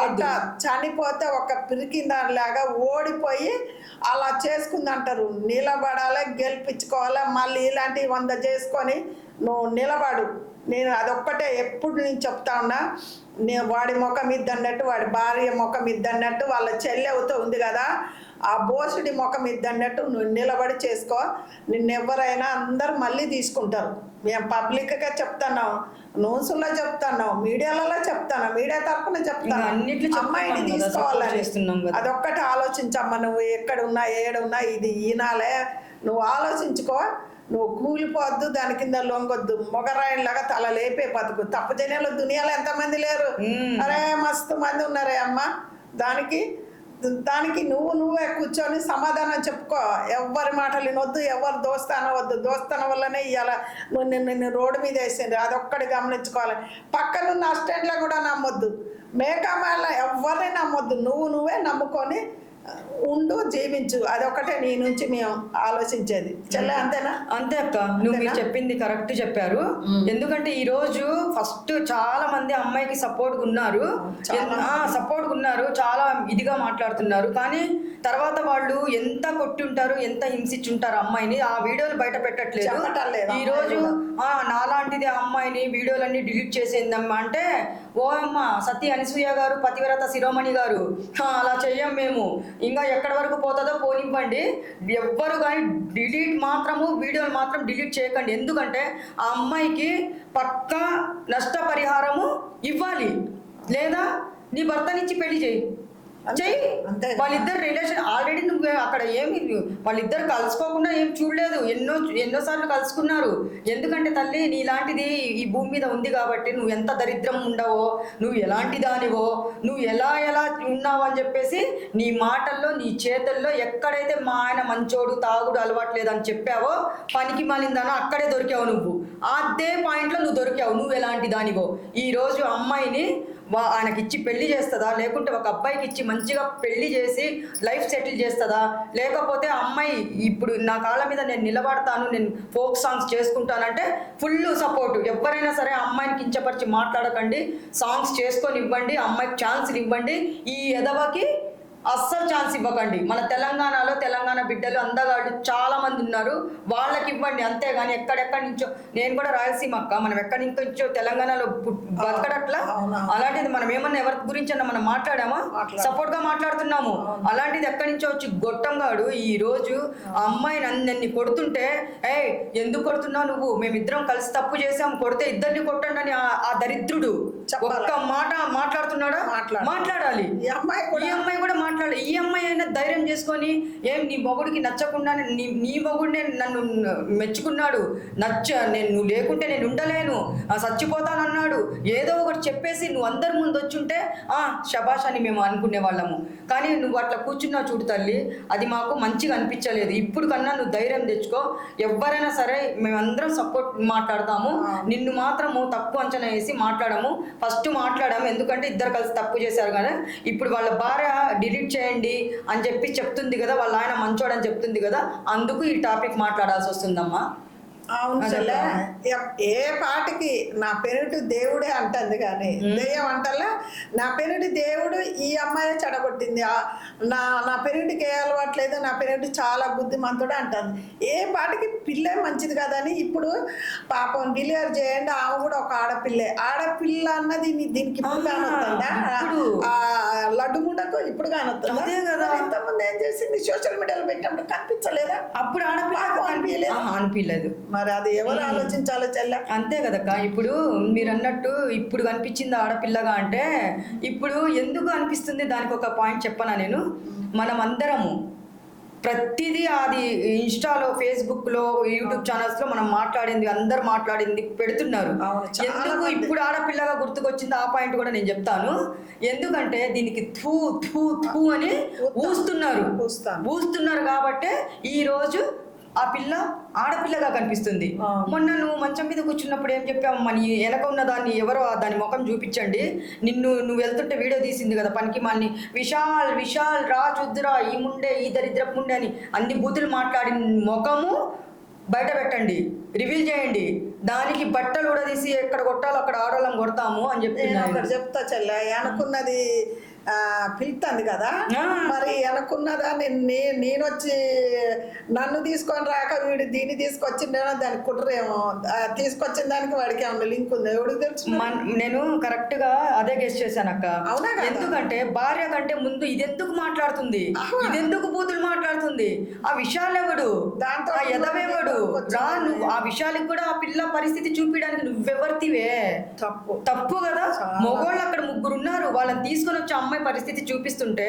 అట్లా చనిపోతే ఒక పిరికిందానిలాగా ఓడిపోయి అలా చేసుకుందంటారు. నిలబడాలి, గెలిపించుకోవాలి. మళ్ళీ ఇలాంటి 100 చేసుకొని నువ్వు నిలబడు. నేను అదొక్కటే ఎప్పుడు నేను చెప్తా ఉన్నా. నేను వాడి ముఖం ఇద్దన్నట్టు, వాడి భార్య ముఖం ఇద్దన్నట్టు, వాళ్ళ చెల్లెవుతో ఉంది కదా ఆ బోసుడి ముఖం ఇద్దన్నట్టు నువ్వు నిలబడి చేసుకో. నిన్నెవరైనా అందరు మళ్ళీ తీసుకుంటారు. మేము పబ్లిక్గా చెప్తున్నాం, న్యూస్లో చెప్తున్నాం, మీడియాలలో చెప్తాను, మీడియా తరఫున చెప్తాను. అమ్మాయిని తీసుకోవాలని అదొక్కటి ఆలోచించమ్మా. నువ్వు ఎక్కడున్నా ఏడున్నా ఇది ఈనాలే నువ్వు ఆలోచించుకో. నువ్వు కూలిపోవద్దు, దాని కింద లొంగొద్దు. మొగరాయిలాగా తల లేపే బతుకు. తప్పు జనాలు దునియాలో ఎంతమంది లేరు? అరే మస్తు మంది ఉన్నారే అమ్మ. దానికి నువ్వే కూర్చొని సమాధానం చెప్పుకో. ఎవరి మాటలు వినొద్దు, ఎవరు దోస్తానవద్దు. దోస్తాన వల్లనే ఇవాళ నిన్ను రోడ్డు మీద వేసిండ్రు. అదొక్కటి గమనించుకోవాలి. పక్కనున్న అస్టెంట్లో కూడా నమ్మొద్దు, మేకమాల ఎవరిని నమ్మొద్దు. నువ్వే నమ్ముకొని ఉండు, జీవించు. అదొకటే నీ నుంచి మేము ఆలోచించేది. చెల్లె అంతేనా? అంతే అక్క, మీరు చెప్పింది కరెక్ట్ చెప్పారు. ఎందుకంటే ఈ రోజు ఫస్ట్ చాలా మంది అమ్మాయికి సపోర్ట్ ఉన్నారు, చాలా ఇదిగా మాట్లాడుతున్నారు. కానీ తర్వాత వాళ్ళు ఎంత కొట్టుంటారు, ఎంత హింసించుంటారు అమ్మాయిని, ఆ వీడియోలు బయట పెట్టట్లేదు. ఈ రోజు నాలాంటిది అమ్మాయిని వీడియోలన్నీ డిలీట్ చేసేందమ్మా అంటే, ఓ అమ్మ సతీ అనసూయ గారు, పతివ్రత శిరోమణి గారు, అలా చెయ్యం మేము. ఇంకా ఎక్కడి వరకు పోతుందో పోనివ్వండి. ఎవ్వరు కానీ వీడియోలు మాత్రం డిలీట్ చేయకండి. ఎందుకంటే ఆ అమ్మాయికి పక్కా నష్టపరిహారము ఇవ్వాలి, లేదా నీ భర్తనిచ్చి పెళ్లి చేయి. వాళ్ళిద్దరు రిలేషన్ ఆల్రెడీ నువ్వు అక్కడ ఏమి వాళ్ళిద్దరు కలుసుకోకుండా ఏం చూడలేదు, ఎన్నోసార్లు కలుసుకున్నారు. ఎందుకంటే తల్లి నీలాంటిది ఈ భూమి మీద ఉంది కాబట్టి, నువ్వు ఎంత దరిద్రం ఉండవో, నువ్వు ఎలాంటి దానివో, నువ్వు ఎలా ఉన్నావు అని చెప్పేసి నీ మాటల్లో నీ చేతుల్లో ఎక్కడైతే మా ఆయన మంచోడు, తాగుడు అలవాట్లేదని చెప్పావో, పనికి మాలిందానో అక్కడే దొరికావు నువ్వు. అదే పాయింట్లో నువ్వు దొరికావు. నువ్వు ఎలాంటి దానివో ఈరోజు అమ్మాయిని ఆయనకి ఇచ్చి పెళ్లి చేస్తుందా, లేకుంటే ఒక అబ్బాయికి ఇచ్చి మంచిగా పెళ్లి చేసి లైఫ్ సెటిల్ చేస్తుందా, లేకపోతే అమ్మాయి ఇప్పుడు నా కాళ్ళ మీద నేను నిలబడతాను, నేను ఫోక్ సాంగ్స్ చేసుకుంటానంటే ఫుల్ సపోర్టు. ఎవరైనా సరే అమ్మాయిని కించపరిచి మాట్లాడకండి, సాంగ్స్ చేసుకొని ఇవ్వండి, అమ్మాయికి ఛాన్స్లు ఇవ్వండి. ఈ ఎదవకి అస్సలు ఛాన్స్ ఇవ్వకండి. మన తెలంగాణలో తెలంగాణ బిడ్డలు అందగాళ్ళు చాలా మంది ఉన్నారు, వాళ్ళకి ఇవ్వండి. అంతేగాని ఎక్కడెక్కడి నుంచో, నేను కూడా రాయలసీమ అక్క, మనం ఎక్కడి నుంచో తెలంగాణలో బతకడట్లా. అలాంటిది మనం ఏమన్నా ఎవరి గురించి అన్నా మనం మాట్లాడామా? సపోర్ట్ గా మాట్లాడుతున్నాము. అలాంటిది ఎక్కడి నుంచో వచ్చి గొట్టంగాడు ఈ రోజు ఆ అమ్మాయిని అందరిని కొడుతుంటే, ఎందుకు కొడుతున్నావు నువ్వు, మేమిద్దరం కలిసి తప్పు చేసాం, కొడితే ఇద్దరిని కొట్టండి అని ఆ దరిద్రుడు ఒక్క మాట మాట్లాడుతున్నాడా? మాట్లాడాలి. ఈ అమ్మాయి కూడా మాట్లాడాలి. ఈ అమ్మాయి అయినా ధైర్యం చేసుకొని, ఏం నీ మొగుడికి నచ్చకుండానే నీ మొగుడినే నన్ను మెచ్చుకున్నాడు, నువ్వు లేకుంటే నేను ఉండలేను, చచ్చిపోతానన్నాడు, ఏదో ఒకటి చెప్పేసి నువ్వు అందరి ముందు వచ్చుంటే శబాష్ అని మేము అనుకునే వాళ్ళము. కానీ నువ్వు అట్లా కూర్చున్నావు చూడు తల్లి, అది మాకు మంచిగా అనిపించలేదు. ఇప్పుడు కన్నా నువ్వు ధైర్యం తెచ్చుకో. ఎవరైనా సరే మేమందరం సపోర్ట్ మాట్లాడతాము, నిన్ను మాత్రము తప్పు అంచనా వేసి మాట్లాడము. ఫస్ట్ మాట్లాడాము, ఎందుకంటే ఇద్దరు కలిసి తప్పు చేశారు కదా. ఇప్పుడు వాళ్ళ భార్య డిలీట్ చేయండి అని చెప్పి చెప్తుంది కదా, వాళ్ళ ఆయన మంచోడని చెప్తుంది కదా, అందుకు ఈ టాపిక్ మాట్లాడాల్సి వస్తుందమ్మా. అవును చెల్లె, ఏ పాటికి నా పెరటి దేవుడే అంటుంది కానీ దెయ్యం అంటల్లా. నా పెరటి దేవుడు ఈ అమ్మాయి చెడగొట్టింది, నా పెరటికి ఏ అలవాట్లేదు, నా పెరటి చాలా బుద్ధిమంతుడు అంటుంది. ఏ పాటికి పిల్లే మంచిది కదని ఇప్పుడు పాపం డెలివరీ చేయండి, ఆమె కూడా ఒక ఆడపిల్ల అన్నది దీనికి ఇప్పుడు కానొస్తుందా? లడ్డు ముండకు ఇప్పుడు కానొస్తుందా? ఇంతకుముందు ఏం చేసింది, సోషల్ మీడియాలో పెట్టినప్పుడు కనిపించలేదా? అప్పుడు ఆడపిల్ల అనిపించలేదు. మరి అది ఎవరు ఆలోచించాలో చెల్ల? అంతే కదక్క. ఇప్పుడు మీరు అన్నట్టు ఇప్పుడు కనిపించింది ఆడపిల్లగా అంటే, ఇప్పుడు ఎందుకు అనిపిస్తుంది దానికి ఒక పాయింట్ చెప్పనా నేను. మనం అందరము ప్రతిదీ అది ఇన్స్టాలో, ఫేస్బుక్లో, యూట్యూబ్ ఛానల్స్లో మనం మాట్లాడింది, అందరు మాట్లాడింది పెడుతున్నారు. అవును, చాలా ఎందుకు మంది. ఇప్పుడు ఆడపిల్లగా గుర్తుకొచ్చింది ఆ పాయింట్ కూడా నేను చెప్తాను. ఎందుకంటే దీనికి థూ థూ థూ అని ఊస్తున్నారు కాబట్టే ఈరోజు ఆ పిల్ల ఆడపిల్లగా కనిపిస్తుంది. మొన్న నువ్వు మంచం మీద కూర్చున్నప్పుడు ఏం చెప్పావు, మన వెనక ఉన్న దాన్ని ఎవరో దాని ముఖం చూపించండి, నువ్వు వెళ్తుంటే వీడియో తీసింది కదా పనికి మాలిని, విశాల్ విశాల్ రా చూద్దురా, ఈ ముండే, ఈ దరిద్రపు ముండే అని అన్ని బూతులు మాట్లాడిన ముఖము బయట పెట్టండి, రివీల్ చేయండి. దానికి బట్టలు ఉడదీసి ఎక్కడ కొట్టాలో అక్కడ ఆడవాళ్ళం కొడతాము అని చెప్తున్నాను. అక్కడ చెప్తా చెల్లె, అనుకున్నది పిలుతుంది కదా, మరి అనుకున్నదా నేను వచ్చి నన్ను తీసుకొని రాక వీడు దీన్ని తీసుకొచ్చిండేమో, దానికి కుట్రేమో, తీసుకొచ్చిన దానికి వాడికి ఏమన్నా లింక్ ఉంది, ఎవడికి తెలుసు? నేను కరెక్ట్ గా అదే గెస్ట్ చేశాను అక్క. అవునా? ఎందుకంటే భార్య కంటే ముందు ఇదెందుకు మాట్లాడుతుంది, ఇదెందుకు బూతులు మాట్లాడుతుంది, ఆ విషయాలు ఎవడు, దాంతో ఆ ఎదవెవడు రా, నువ్వు ఆ విషయాలకు కూడా ఆ పిల్ల పరిస్థితి చూపించడానికి నువ్వెవరితివే? తప్పు కదా. మగోళ్ళు అక్కడ 3 ఉన్నారు, వాళ్ళని తీసుకొని వచ్చి అమ్మాయి పరిస్థితి చూపిస్తుంటే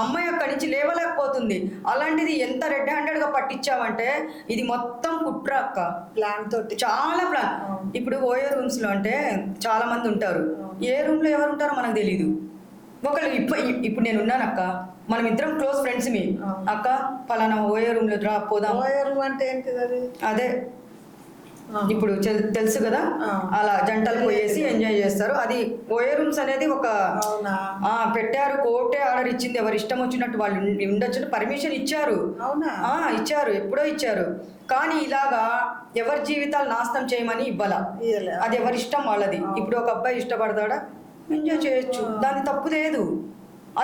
అమ్మాయి అక్కడి నుంచి లేవలేకపోతుంది. అలాంటిది ఎంత రెడ్ హ్యాండెడ్ గా పట్టించావంటే ఇది మొత్తం కుట్ర అక్క, ప్లాన్ తోటి, చాలా ప్లాన్. ఇప్పుడు ఓయో రూమ్స్ లో అంటే చాలా మంది ఉంటారు, ఏ రూమ్ లో ఎవరు ఉంటారో మనకు తెలీదు. ఒకళ్ళు ఇప్పుడు నేను ఉన్నాను అక్క, మనం ఇద్దరం క్లోజ్ ఫ్రెండ్స్ మీ అక్క, పలానా ఓయో రూమ్ లో రా పోదాం. ఓయో రూమ్ అంటే ఏంటిది? అది అదే ఇప్పుడు తెలుసు కదా, అలా జంటలు పోయేసి ఎంజాయ్ చేస్తారు. అది ఓయో రూమ్స్ అనేది ఒక పెట్టారు, కోర్టే ఆర్డర్ ఇచ్చింది, ఎవరు ఇష్టం వచ్చినట్టు వాళ్ళు ఉండొచ్చు, పర్మిషన్ ఇచ్చారు. ఇచ్చారు, ఎప్పుడో ఇచ్చారు. కానీ ఇలాగా ఎవరి జీవితాలు నాశనం చేయమని ఇవ్వాల, అది ఎవరి ఇష్టం వాళ్ళది. ఇప్పుడు ఒక అబ్బాయి ఇష్టపడతాడా, ఎంజాయ్ చేయొచ్చు, దాని తప్పు లేదు.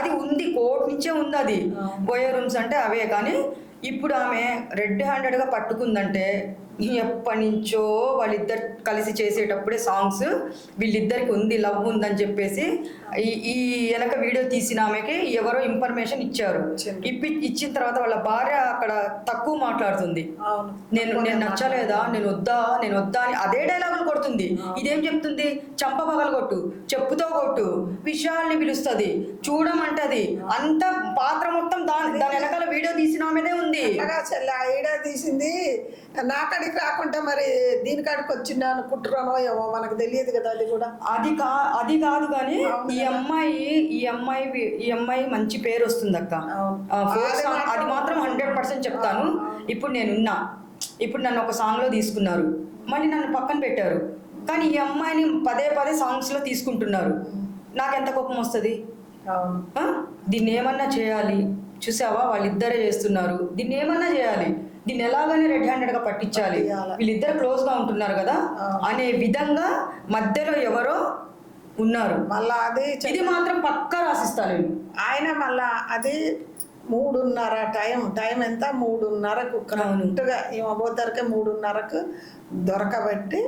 అది ఉంది, కోర్టు నుంచే ఉంది అది. ఓయో రూమ్స్ అంటే అవే. కానీ ఇప్పుడు ఆమె రెడ్ హ్యాండెడ్ గా పట్టుకుందంటే ఎప్పటి నుంచో వాళ్ళిద్దరు కలిసి చేసేటప్పుడే సాంగ్స్, వీళ్ళిద్దరికి ఉంది, లవ్ ఉందని చెప్పేసి ఈ వెనక వీడియో తీసిన ఆమెకి ఎవరో ఇన్ఫర్మేషన్ ఇచ్చారు. ఇచ్చిన తర్వాత వాళ్ళ భార్య అక్కడ తక్కువ మాట్లాడుతుంది, నేను నచ్చలేదా, నేను వద్దా అని అదే డైలాగులు కొడుతుంది. ఇదేం చెప్తుంది, చంప పగలు కొట్టు, చెప్పుతో కొట్టు, విషయాల్ని పిలుస్తుంది, చూడమంటది. అంత పాత్ర మొత్తం దాని వెనకాల వీడియో తీసిన ఆమెదే ఉంది. వీడియో తీసింది నాకడికి రాకుండా మరి దీనికాడికి వచ్చిందా అనుకుంటున్నానో ఏమో, మనకు తెలియదు కదా. అది కూడా అది కాదు. కానీ ఈ అమ్మాయి మంచి పేరు వస్తుంది అక్క, అది మాత్రం 100% చెప్తాను. ఇప్పుడు ఇప్పుడు నన్ను ఒక సాంగ్ లో తీసుకున్నారు, మళ్ళీ నన్ను పక్కన పెట్టారు. కానీ ఈ అమ్మాయిని పదే సాంగ్స్ లో తీసుకుంటున్నారు. నాకెంత కోపం వస్తుంది. దీన్ని ఏమన్నా చేయాలి, చూసావా వాళ్ళిద్దరే చేస్తున్నారు, దీన్ని ఏమన్నా చేయాలి, దీన్ని ఎలాగైనా రెడ్ హ్యాండెడ్ గా పట్టించాలి, వీళ్ళిద్దరు క్లోజ్ గా ఉంటున్నారు కదా అనే విధంగా మధ్యలో ఎవరో ఉన్నారు. మళ్ళా అది ఇది మాత్రం పక్కా రాసిస్తాను ఆయన. మళ్ళా అది 3:30 టైం ఎంత, 3:30కు కరెక్ట్గా ఇవ్వబోతారుకే 3:30కు దొరకబెట్టి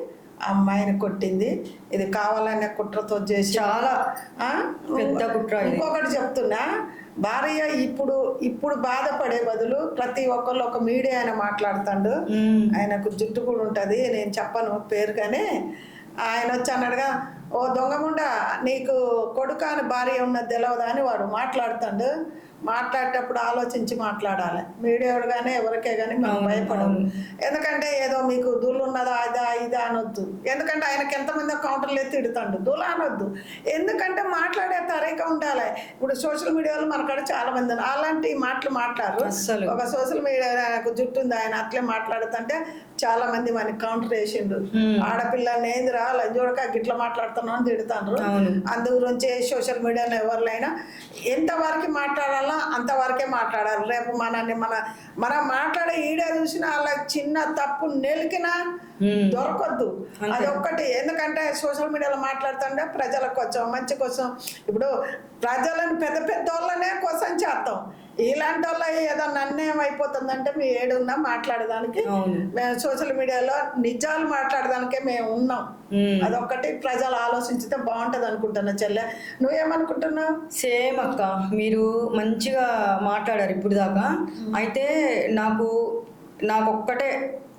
అమ్మాయిని కొట్టింది. ఇది కావాలనే కుట్రతో చేసి చాలా పెద్ద కుట్ర. ఇంకొకటి చెప్తున్నా, భార్య ఇప్పుడు బాధపడే బదులు ప్రతి ఒక్కళ్ళు ఒక మీడియా ఆయన మాట్లాడుతాడు, ఆయనకు జుట్టు కూడా ఉంటుంది, నేను చెప్పను పేరు, కానీ ఆయన వచ్చి అన్నాడుగా, ఓ దొంగముండా నీకు కొడుకు అని భార్య ఉన్నది తెలవదా అని వాడు మాట్లాడుతాడు. మాట్లాడేటప్పుడు ఆలోచించి మాట్లాడాలి. మీడియాడు కానీ ఎవరికే కానీ మనం భయపడము. ఎందుకంటే ఏదో మీకు దూలు ఉన్నదా ఇదా అనొద్దు. ఎందుకంటే ఆయనకి ఎంతమంది కౌంటర్లు ఎత్తి తిడుతాడు, దూల అనొద్దు. ఎందుకంటే మాట్లాడే తరీక ఉండాలి. ఇప్పుడు సోషల్ మీడియాలో మనకాడ చాలా మంది అలాంటి మాటలు మాట్లాడరు. ఒక సోషల్ మీడియా ఆయనకు జుట్టు ఉంది, ఆయన అట్లే మాట్లాడుతుంటే చాలా మంది మనకి కౌంటర్ వేసిండు. ఆడపిల్లల్ని ఏందిరా లంజోడక గిట్లా మాట్లాడుతున్నావు అని తిడుతాండ్రు. అందు గురించి సోషల్ మీడియాలో ఎవరినైనా ఎంతవరకు మాట్లాడాలో అంతవరకే మాట్లాడాలి. రేపు మనం మాట్లాడే ఈడే చూసినా అలా చిన్న తప్పు నెలికినా దొరకొద్దు. అదొక్కటి. ఎందుకంటే సోషల్ మీడియాలో మాట్లాడుతుంటే ప్రజల కోసం మంచి కోసం, ఇప్పుడు ప్రజలను పెద్ద వాళ్ళనే కోసం చేస్తాం. ఇలాంటి వాళ్ళ ఏదన్నా అన్యాయం అయిపోతుందంటే మీ ఏడున్నా మాట్లాడడానికి, మేము సోషల్ మీడియాలో నిజాలు మాట్లాడడానికే మేము ఉన్నాం. అదొక్కటి ప్రజలు ఆలోచించితే బాగుంటది అనుకుంటున్నా. చెల్లె నువ్వేమనుకుంటున్నావు? సేమ్ అక్క, మీరు మంచిగా మాట్లాడారు ఇప్పుడు దాకా. అయితే నాకొక్కటే,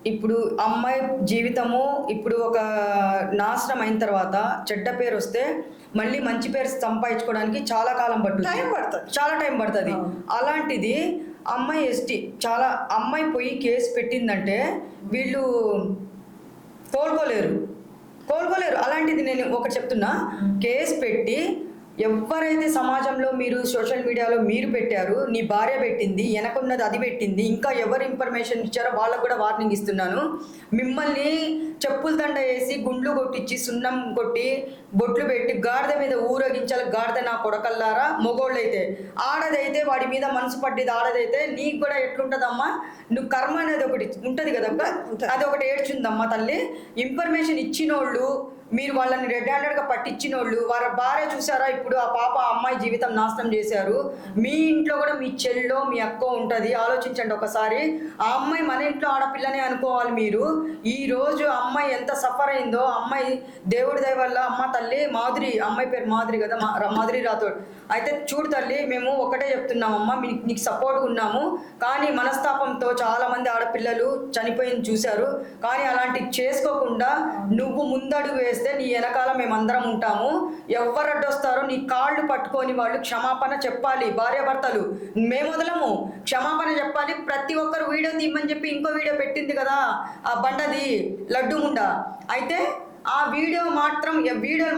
ఇప్పుడు అమ్మాయి జీవితము ఇప్పుడు ఒక నాశనం అయిన తర్వాత చెడ్డ పేరు వస్తే మళ్ళీ మంచి పేరు సంపాదించుకోవడానికి చాలా కాలం పడుతుంది, చాలా టైం పడుతుంది. అలాంటిది అమ్మాయి ఎస్టీ చాలా అమ్మాయి పోయి కేసు పెట్టిందంటే వీళ్ళు కోలుకోలేరు. అలాంటిది నేను ఒకటి చెప్తున్నా, కేసు పెట్టి ఎవరైతే సమాజంలో మీరు సోషల్ మీడియాలో మీరు పెట్టారు, నీ భార్య పెట్టింది, వెనకున్నది అది పెట్టింది, ఇంకా ఎవరు ఇన్ఫర్మేషన్ ఇచ్చారో వాళ్ళకు కూడా వార్నింగ్ ఇస్తున్నాను. మిమ్మల్ని చెప్పుల దండ వేసి గుండ్లు కొట్టించి సున్నం కొట్టి బొట్లు పెట్టి గాడిద మీద ఊరగించాలి. గాడిద నా కొడకల్లారా, మొగోళ్ళైతే. ఆడదైతే వాడి మీద మనసు పడ్డది ఆడదైతే నీకు కూడా ఎట్లుంటుందమ్మా, నువ్వు కర్మ అనేది ఒకటి ఉంటుంది కదక్క, అది ఒకటి ఏడ్చుందమ్మా తల్లి. ఇన్ఫర్మేషన్ ఇచ్చినోళ్ళు మీరు వాళ్ళని రెడ్ హ్యాండెడ్గా పట్టించిన వాళ్ళు, వాళ్ళ భార్య చూసారా ఇప్పుడు ఆ పాప ఆ అమ్మాయి జీవితం నాశనం చేశారు. మీ ఇంట్లో కూడా మీ చెల్లో మీ అక్క ఉంటుంది, ఆలోచించండి ఒకసారి. ఆ అమ్మాయి మన ఇంట్లో ఆడపిల్లనే అనుకోవాలి మీరు. ఈ రోజు అమ్మాయి ఎంత సఫర్ అయిందో, అమ్మాయి దేవుడి దయ వల్ల అమ్మ తల్లి మాధురి, అమ్మాయి పేరు మాధురి కదా, మాధురి రాథోడ్. అయితే చూడు తల్లి, మేము ఒకటే చెప్తున్నామమ్మా, నీకు సపోర్ట్గా ఉన్నాము. కానీ మనస్తాపంతో చాలా మంది ఆడపిల్లలు చనిపోయింది చూశారు. కానీ అలాంటివి చేసుకోకుండా నువ్వు ముందడుగు వేస్తే నీ వెనకాల మేమందరం ఉంటాము. ఎవరు అడ్డొస్తారో నీ కాళ్ళు పట్టుకొని వాళ్ళు క్షమాపణ చెప్పాలి. భార్యాభర్తలు మేము వదలము, క్షమాపణ చెప్పాలి. ప్రతి ఒక్కరు వీడియో తీయమని చెప్పి ఇంకో వీడియో పెట్టింది కదా ఆ బండది లడ్డు ముండ. అయితే ఆ వీడియోలు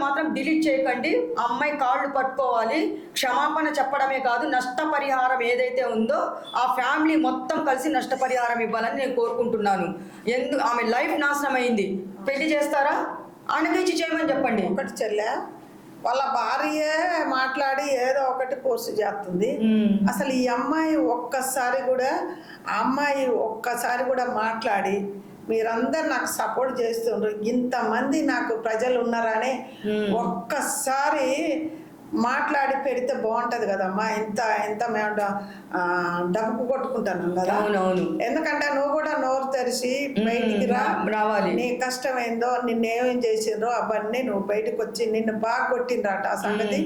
మాత్రం డిలీట్ చేయకండి. అమ్మాయి కాళ్ళు పట్టుకోవాలి, క్షమాపణ చెప్పడమే కాదు, నష్టపరిహారం ఏదైతే ఉందో ఆ ఫ్యామిలీ మొత్తం కలిసి నష్టపరిహారం ఇవ్వాలని నేను కోరుకుంటున్నాను. ఆమె లైఫ్ నాశనం అయింది. పెళ్లి చేస్తారా? ఆయనకిచ్చి చేయమని చెప్పండి. ఒకటి చెల్లె, వాళ్ళ భార్య మాట్లాడి ఏదో ఒకటి పోస్ట్ చేస్తుంది. అసలు ఈ అమ్మాయి ఒక్కసారి కూడా మాట్లాడి మీరందరు నాకు సపోర్ట్ చేస్తుండ్రు, ఇంతమంది నాకు ప్రజలు ఉన్నారని ఒక్కసారి మాట్లాడి పెడితే బాగుంటది కదమ్మా. ఎంత మేము డబ్బు కొట్టుకుంటాను కదా. అవునవును. ఎందుకంటే నువ్వు కూడా నోరు తెరిచి బయటికి రావాలి. నీ కష్టం ఏందో, నిన్నేమేం చేసిండ్రో అవన్నీ నువ్వు బయటకు వచ్చి, నిన్ను బాగా కొట్టిండ్రాట. ఆ సంగతి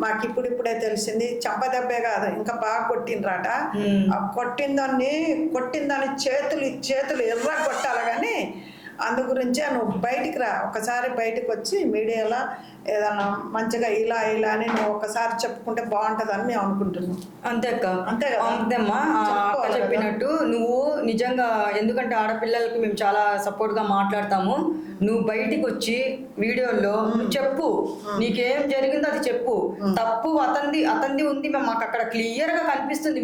మాకు ఇప్పుడిప్పుడే తెలిసింది. చంపదెబ్బే కాదు, ఇంకా బాగా కొట్టిండ్రాట. ఆ కొట్టిందని చేతులు ఎర్ర కొట్టాలి. కానీ అందు గురించే నువ్వు బయటికి రా, ఒకసారి బయటకు వచ్చి మీడియాలో ఏదన్నా మంచిగా ఇలా అని నువ్వు ఒకసారి చెప్పుకుంటే బాగుంటుందని మేము అనుకుంటున్నాం. అంతే కదా. అంతేమ్మా, అక్క చెప్పినట్టు నువ్వు నిజంగా, ఎందుకంటే ఆడపిల్లలకి మేము చాలా సపోర్ట్గా మాట్లాడతాము. నువ్వు బయటికి వచ్చి వీడియోల్లో చెప్పు, నీకేం జరిగిందో అది చెప్పు. తప్పు అతంది ఉంది, మాకు అక్కడ క్లియర్గా కనిపిస్తుంది.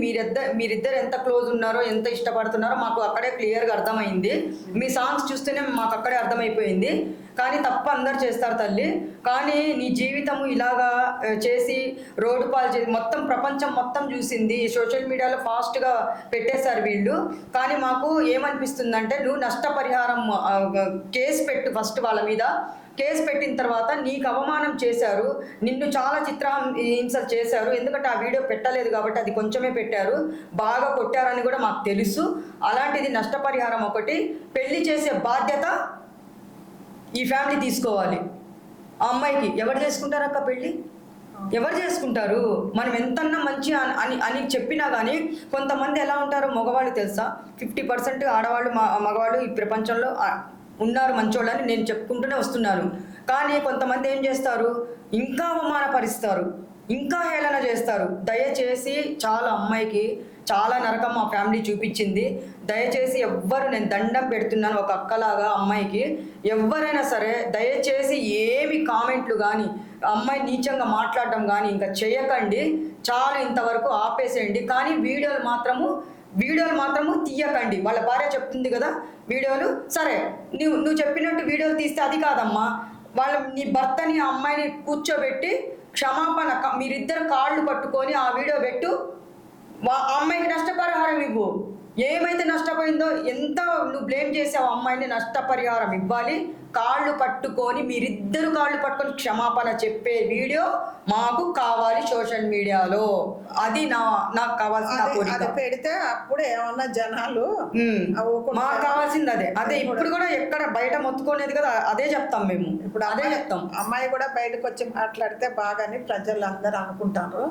మీరిద్దరు ఎంత క్లోజ్ ఉన్నారో, ఎంత ఇష్టపడుతున్నారో మాకు అక్కడే క్లియర్గా అర్థమైంది. మీ సాంగ్స్ చూస్తేనే మాకు అక్కడే అర్థమైపోయింది. కానీ తప్ప అందరు చేస్తారు తల్లి. కానీ నీ జీవితము ఇలాగా చేసి రోడ్డు పాలు చేసి మొత్తం ప్రపంచం మొత్తం చూసింది. సోషల్ మీడియాలో ఫాస్ట్గా పెట్టేశారు వీళ్ళు. కానీ మాకు ఏమనిపిస్తుందంటే, నువ్వు నష్టపరిహారం కేసు పెట్టు ఫస్ట్. వాళ్ళ మీద కేసు పెట్టిన తర్వాత నీకు అవమానం చేశారు, నిన్ను చాలా చిత్రహింసలు చేశారు. ఎందుకంటే ఆ వీడియో పెట్టలేదు కాబట్టి అది కొంచెమే పెట్టారు, బాగా కొట్టారని కూడా మాకు తెలుసు. అలాంటిది నష్టపరిహారం ఒకటి, పెళ్లి చేసే బాధ్యత ఈ ఫ్యామిలీ తీసుకోవాలి. ఆ అమ్మాయికి ఎవరు చేసుకుంటారు అక్క పెళ్ళి? ఎవరు చేసుకుంటారు? మనం ఎంతన్నా మంచి అని చెప్పినా కానీ కొంతమంది ఎలా ఉంటారో మగవాళ్ళు తెలుసా, 50% ఆడవాళ్ళు మగవాళ్ళు ఈ ప్రపంచంలో ఉన్నారు మంచోళ్ళని నేను చెప్పుకుంటూనే వస్తున్నాను. కానీ కొంతమంది ఏం చేస్తారు, ఇంకా అవమానపరుస్తారు, ఇంకా హేళన చేస్తారు. దయచేసి చాలా అమ్మాయికి చాలా నరకం మా ఫ్యామిలీ చూపించింది. దయచేసి నేను దండం పెడుతున్నాను ఒక అక్కలాగా అమ్మాయికి. ఎవరైనా సరే దయచేసి ఏమి కామెంట్లు కానీ, అమ్మాయి నీచంగా మాట్లాడడం కానీ ఇంకా చేయకండి. చాలు, ఇంతవరకు ఆపేసేయండి. కానీ వీడియోలు మాత్రము తీయకండి. వాళ్ళ భార్య చెప్తుంది కదా వీడియోలు, సరే నువ్వు చెప్పినట్టు వీడియోలు తీస్తే అది కాదమ్మా. నీ భర్తని ఆ అమ్మాయిని కూర్చోబెట్టి క్షమాపణ, మీరిద్దరు కాళ్ళు పట్టుకొని ఆ వీడియో పెట్టు, అమ్మాయికి నష్టపరిహారం ఇవ్వు. ఏమైతే నష్టపోయిందో, ఎంత నువ్వు బ్లేమ్ చేసావు అమ్మాయిని, నష్టపరిహారం ఇవ్వాలి. కాళ్ళు పట్టుకొని మీరిద్దరు కాళ్ళు పట్టుకొని క్షమాపణ చెప్పే వీడియో మాకు కావాలి సోషల్ మీడియాలో. అది నాకు కావాల్సిన కోరిక. పెడితే అప్పుడు ఏమన్నా జనాలు మాకు కావాల్సింది అదే. ఇప్పుడు కూడా ఎక్కడ బయట మొత్తుకునేది కదా, అదే చెప్తాం మేము. ఇప్పుడు అదే చెప్తాం. అమ్మాయి కూడా బయటకు వచ్చి మాట్లాడితే బాగాని ప్రజలు అందరూ అనుకుంటారు.